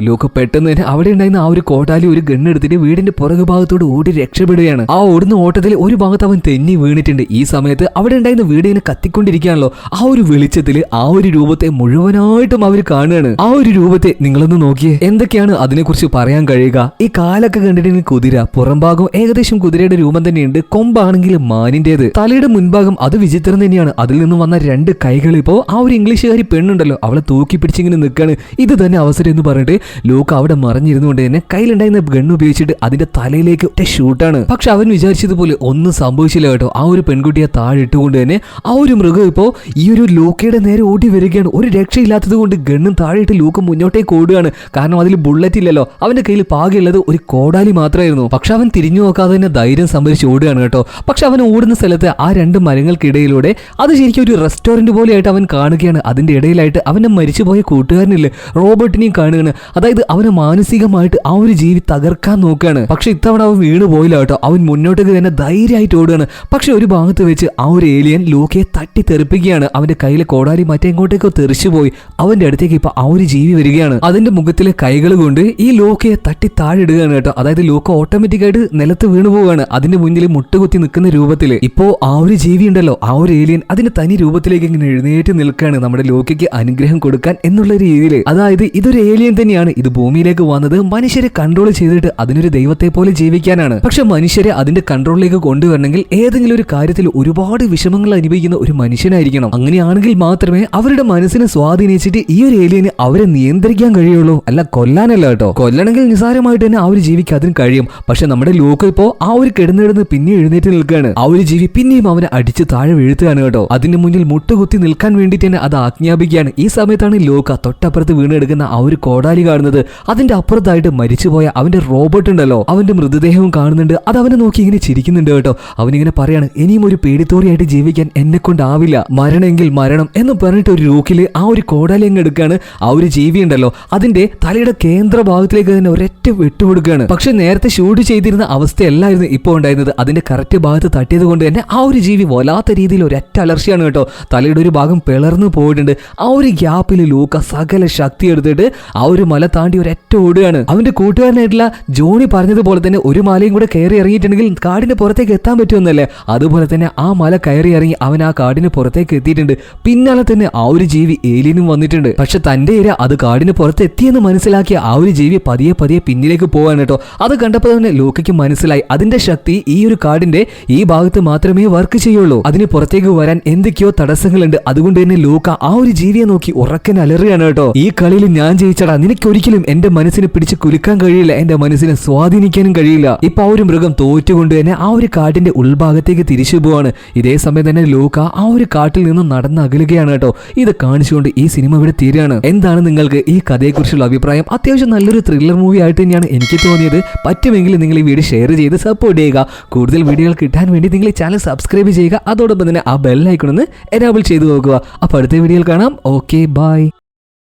ലൂക്ക പെട്ടെന്ന് തന്നെ അവിടെ ഉണ്ടായിരുന്ന ആ ഒരു കോടാലി ഒരു ഗണ്ണെടുത്തിട്ട് വീടിന്റെ പുറകു ഭാഗത്തോട് ഓടി രക്ഷപ്പെടുകയാണ്. ആ ഓടുന്ന ഓട്ടത്തിൽ ഒരു ഭാഗത്ത് അവൻ തെന്നി വീണിട്ടുണ്ട്. ഈ സമയത്ത് അവിടെ ഉണ്ടായിരുന്ന വീട് ഇങ്ങനെ കത്തിക്കൊണ്ടിരിക്കുകയാണല്ലോ. ആ ഒരു വെളിച്ചത്തിൽ ആ ഒരു രൂപത്തെ മുഴുവനായിട്ടും അവർ കാണുകയാണ്. ആ ഒരു രൂപത്തെ നിങ്ങളൊന്ന് നോക്കിയേ, എന്തൊക്കെയാണ് അതിനെക്കുറിച്ച് പറയാൻ കഴിയുക? ഈ കാലൊക്കെ കണ്ടിട്ട് കുതിര, പുറംഭാഗം ഏകദേശം കുതിരയുടെ രൂപം തന്നെയുണ്ട്, കൊമ്പാണെങ്കിൽ മാനിന്റേത്, തലയുടെ മുൻഭാഗം അത് വിചിത്രം തന്നെയാണ്. അതിൽ നിന്ന് വന്ന രണ്ട് കൈകൾ ഇപ്പോ ആ ഒരു ഇംഗ്ലീഷുകാരി പെണ്ണുണ്ടല്ലോ അവളെ തൂക്കി പിടിച്ചിങ്ങനെ നിൽക്കാണ്. ഇത് തന്നെ അവസരം എന്ന് പറഞ്ഞിട്ട് ലൂക്ക അവിടെ മറിഞ്ഞിരുന്നുകൊണ്ട് തന്നെ കയ്യിലുണ്ടായിരുന്ന ഗണ്ണ് ഉപയോഗിച്ചിട്ട് അതിന്റെ തലയിലേക്ക് ഒറ്റ ഷൂട്ടാണ്. പക്ഷെ അവൻ വിചാരിച്ചതുപോലെ ഒന്നും സംഭവിച്ചില്ല കേട്ടോ. ആ ഒരു പെൺകുട്ടിയെ താഴെ ഇട്ടുകൊണ്ട് തന്നെ ആ ഒരു മൃഗം ഇപ്പോ ഈ ഒരു ലൂക്കയുടെ നേരെ ഓടി വരികയാണ്. ഒരു രക്ഷയില്ലാത്തത് കൊണ്ട് ഗണ്ണും താഴെയിട്ട് ലൂക്ക മുന്നോട്ടേക്ക് ഓടുകയാണ്. കാരണം അതിൽ ബുള്ളറ്റ് ഇല്ലല്ലോ, അവന്റെ കയ്യിൽ പാകെയുള്ളത് ഒരു കോടാലി മാത്രമായിരുന്നു. പക്ഷെ അവൻ തിരിഞ്ഞു നോക്കാതെ തന്നെ ധൈര്യം സംഭരിച്ച് ഓടുകയാണ് കേട്ടോ. പക്ഷെ അവൻ ഓടുന്ന സ്ഥലത്ത് ആ രണ്ട് മരങ്ങൾക്കിടയിലൂടെ അത് ശരിക്കും ഒരു റെസ്റ്റോറന്റ് പോലെയായിട്ട് അവൻ കാണുകയാണ്. അതിന്റെ ഇടയിലായിട്ട് അവന്റെ മരിച്ചുപോയ കൂട്ടുകാരനില്ലേ റോബർട്ടിനെയും കാണുകയാണ്. അതായത് അവനെ മാനസികമായിട്ട് ആ ഒരു ജീവി തകർക്കാൻ നോക്കുകയാണ്. പക്ഷെ ഇത്തവണ അവൻ വീണ് പോയില്ല കേട്ടോ. അവൻ മുന്നോട്ടേക്ക് തന്നെ ധൈര്യമായിട്ട് ഓടുകയാണ്. പക്ഷെ ഒരു ഭാഗത്ത് വെച്ച് ആ ഒരു ഏലിയൻ ലൂക്കയെ തട്ടി തെറിപ്പിക്കുകയാണ്. അവന്റെ കയ്യിലെ കോടാലി മറ്റെങ്ങോട്ടേക്കോ തെറിച്ചു പോയി. അവന്റെ അടുത്തേക്ക് ഇപ്പൊ ആ ഒരു ജീവി വരികയാണ്. അതിന്റെ മുഖത്തിലെ കൈകൾ കൊണ്ട് ഈ ലൂക്കയെ തട്ടി താഴെ ഇടുകയാണ് കേട്ടോ. അതായത് ലൂക്ക ഓട്ടോമാറ്റിക് ആയിട്ട് നിലത്ത് വീണു പോവുകയാണ്. അതിന്റെ മുന്നിൽ മുട്ടുകുത്തി നിൽക്കുന്ന രൂപത്തില് ഇപ്പോ ആ ഒരു ജീവി ഉണ്ടല്ലോ ആ ഒരു ഏലിയൻ അതിന്റെ തനി രൂപത്തിലേക്ക് ഇങ്ങനെ എഴുന്നേറ്റ് നിൽക്കുകയാണ് നമ്മുടെ ലൂക്കയ്ക്ക് അനുഗ്രഹം കൊടുക്കാൻ എന്നുള്ള രീതിയിൽ. അതായത് ഇതൊരു ഏലിയൻ തന്നെയാണ്. ഇത് ഭൂമിയിലേക്ക് വന്നത് മനുഷ്യരെ കൺട്രോൾ ചെയ്തിട്ട് അതിനൊരു ദൈവത്തെ പോലെ ജീവിക്കാനാണ്. പക്ഷെ മനുഷ്യരെ അതിന്റെ കൺട്രോളിലേക്ക് കൊണ്ടുവരണമെങ്കിൽ ഏതെങ്കിലും ഒരു കാര്യത്തിൽ ഒരുപാട് വിഷമങ്ങൾ അനുഭവിക്കുന്ന ഒരു മനുഷ്യനായിരിക്കണം. അങ്ങനെ അങ്ങനെയാണെങ്കിൽ മാത്രമേ അവരുടെ മനസ്സിനെ സ്വാധീനിച്ചിട്ട് ഈ ഒരു ഏലിയന് അവരെ നിയന്ത്രിക്കാൻ കഴിയുള്ളൂ. അല്ല കൊല്ലാനല്ല കേട്ടോ. കൊല്ലണമെങ്കിൽ നിസാരമായിട്ട് തന്നെ ആ ഒരു ജീവിക്ക് അതിന് കഴിയും. പക്ഷെ നമ്മുടെ ലൂക്ക ഇപ്പോ ആ ഒരു കിടന്നിടുന്ന് പിന്നെ എഴുന്നേറ്റ് നിൽക്കുകയാണ്. ആ ഒരു ജീവി പിന്നെയും അവനെ അടിച്ച് താഴെ വീഴ്ത്തുകയാണ് കേട്ടോ. അതിന്റെ മുന്നിൽ മുട്ടുകുത്തി നിൽക്കാൻ വേണ്ടിട്ട് തന്നെ അത് ആജ്ഞാപിക്കുകയാണ്. ഈ സമയത്താണ് ലൂക്ക തൊട്ടപ്പുറത്ത് വീണെടുക്കുന്ന ആ ഒരു കോടാലി കാണുന്നത്. അതിന്റെ അപ്പുറത്തായിട്ട് മരിച്ചുപോയ അവന്റെ റോബോട്ട് ഉണ്ടല്ലോ, അവന്റെ മൃതദേഹവും കാണുന്നുണ്ട്. അത് അവനെ നോക്കി ഇങ്ങനെ ചിരിക്കുന്നുണ്ട് കേട്ടോ. അവനിങ്ങനെ പറയാണ്, ഇനിയും ഒരു പേടിത്തോറിയായിട്ട് ജീവിക്കാൻ എന്നെ കൊണ്ടാവില്ല, മരണമെങ്കിൽ മരണം എന്ന് പറഞ്ഞിട്ട് ഒരു രൂക്കില് ആ ഒരു കോടാലി അങ്ങ് എടുക്കുകയാണ്. ആ ഒരു ജീവി ഉണ്ടല്ലോ അതിന്റെ തലയുടെ കേന്ദ്ര ഭാഗത്തിലേക്ക് തന്നെ ഒരൊറ്റ വിട്ടുകൊടുക്കുകയാണ്. പക്ഷെ നേരത്തെ ഷൂട്ട് ചെയ്തിരുന്ന അവസ്ഥയല്ലായിരുന്നു ഇപ്പോൾ ഉണ്ടായിരുന്നത്. അതിന്റെ കറക്റ്റ് ഭാഗത്ത് തട്ടിയത് കൊണ്ട് തന്നെ ആ ഒരു ജീവി വല്ലാത്ത രീതിയിൽ ഒരൊറ്റ അലർച്ചയാണ് കേട്ടോ. തലയുടെ ഒരു ഭാഗം പിളർന്നു പോയിട്ടുണ്ട്. ആ ഒരു ഗ്യാപ്പിൽ ലൂക്ക സകല ശക്തി എടുത്തിട്ട് ആ ഒരു മല താണ്ടി ഒരൊറ്റ ഓടുകയാണ്. അവന്റെ കൂട്ടുകാരനായിട്ടുള്ള ജോണി പറഞ്ഞതുപോലെ തന്നെ ഒരു മലയും കൂടെ കയറി ഇറങ്ങിയിട്ടുണ്ടെങ്കിൽ കാടിന്റെ പുറത്തേക്ക് എത്താൻ പറ്റുമെന്നല്ലേ, അതുപോലെ തന്നെ ആ മല കയറി ഇറങ്ങി അവൻ ആ കാടിന് പുറത്തേക്ക് എത്തിയിട്ടുണ്ട്. പിന്നാലെ തന്നെ ആ ഒരു ജീവി ഏലിയനും വന്നിട്ടുണ്ട്. പക്ഷെ തന്റെ ഇര അത് കാടിന് പുറത്ത് എത്തിയെന്ന് മനസ്സിലാക്കിയ ആ ഒരു ജീവി പതിയെ പതിയെ പിന്നിലേക്ക് പോവാൻ കേട്ടോ. അത് കണ്ടപ്പോൾ തന്നെ ലൂക്കയ്ക്ക് മനസ്സിലായി അതിന്റെ ശക്തി ഈ ഒരു കാടിന്റെ ഈ ഭാഗത്ത് മാത്രമേ വർക്ക് ചെയ്യുള്ളൂ. അതിന് പുറത്തേക്ക് വരാൻ എന്തൊക്കെയോ തടസ്സങ്ങളുണ്ട്. അതുകൊണ്ട് തന്നെ ലൂക്ക ആ ഒരു ജീവിയെ നോക്കി ഉറക്കൻ അലറുകയാണ് കേട്ടോ. ഈ കളിയിൽ ഞാൻ ജയിച്ചടാ, നിനക്കൊരിക്കലും എന്റെ മനസ്സിനെ പിടിച്ച് കുലുക്കാൻ കഴിയില്ല, എന്റെ മനസ്സിനെ സ്വാധീനിക്കാനും കഴിയില്ല. ഇപ്പൊ ആ ഒരു മൃഗം തോറ്റുകൊണ്ട് തന്നെ ആ ഒരു കാട്ടിന്റെ ഉൾഭാഗത്തേക്ക് തിരിച്ചു പോവാണ്. ഇതേ സമയം തന്നെ ലൂക്ക ആ ഒരു കാട്ടിൽ നിന്ന് നടന്ന് അകലുകയാണ് കേട്ടോ. ഇത് കാണിച്ചുകൊണ്ട് ഈ സിനിമ ഇവിടെ തീരുകയാണ്. എന്താണ് നിങ്ങൾക്ക് ഈ കഥയെക്കുറിച്ചുള്ള അഭിപ്രായം? അത്യാവശ്യം നല്ലൊരു ത്രില്ലർ മൂവി ആയിട്ട് തന്നെയാണ് എനിക്ക് തോന്നിയത്. പറ്റുമെങ്കിൽ നിങ്ങൾ ഈ വീഡിയോ ഷെയർ ചെയ്ത് സപ്പോർട്ട് ചെയ്യുക. കൂടുതൽ വീഡിയോകൾ കിട്ടാൻ വേണ്ടി നിങ്ങൾ ഈ ചാനൽ സബ്സ്ക്രൈബ് ചെയ്യുക. അതോടൊപ്പം തന്നെ ആ ബെൽ ഐക്കൺ ഒന്ന് എനേബിൾ ചെയ്തു നോക്കുക. അപ്പോൾ അടുത്ത വീഡിയോയിൽ കാണാം. Okay, by.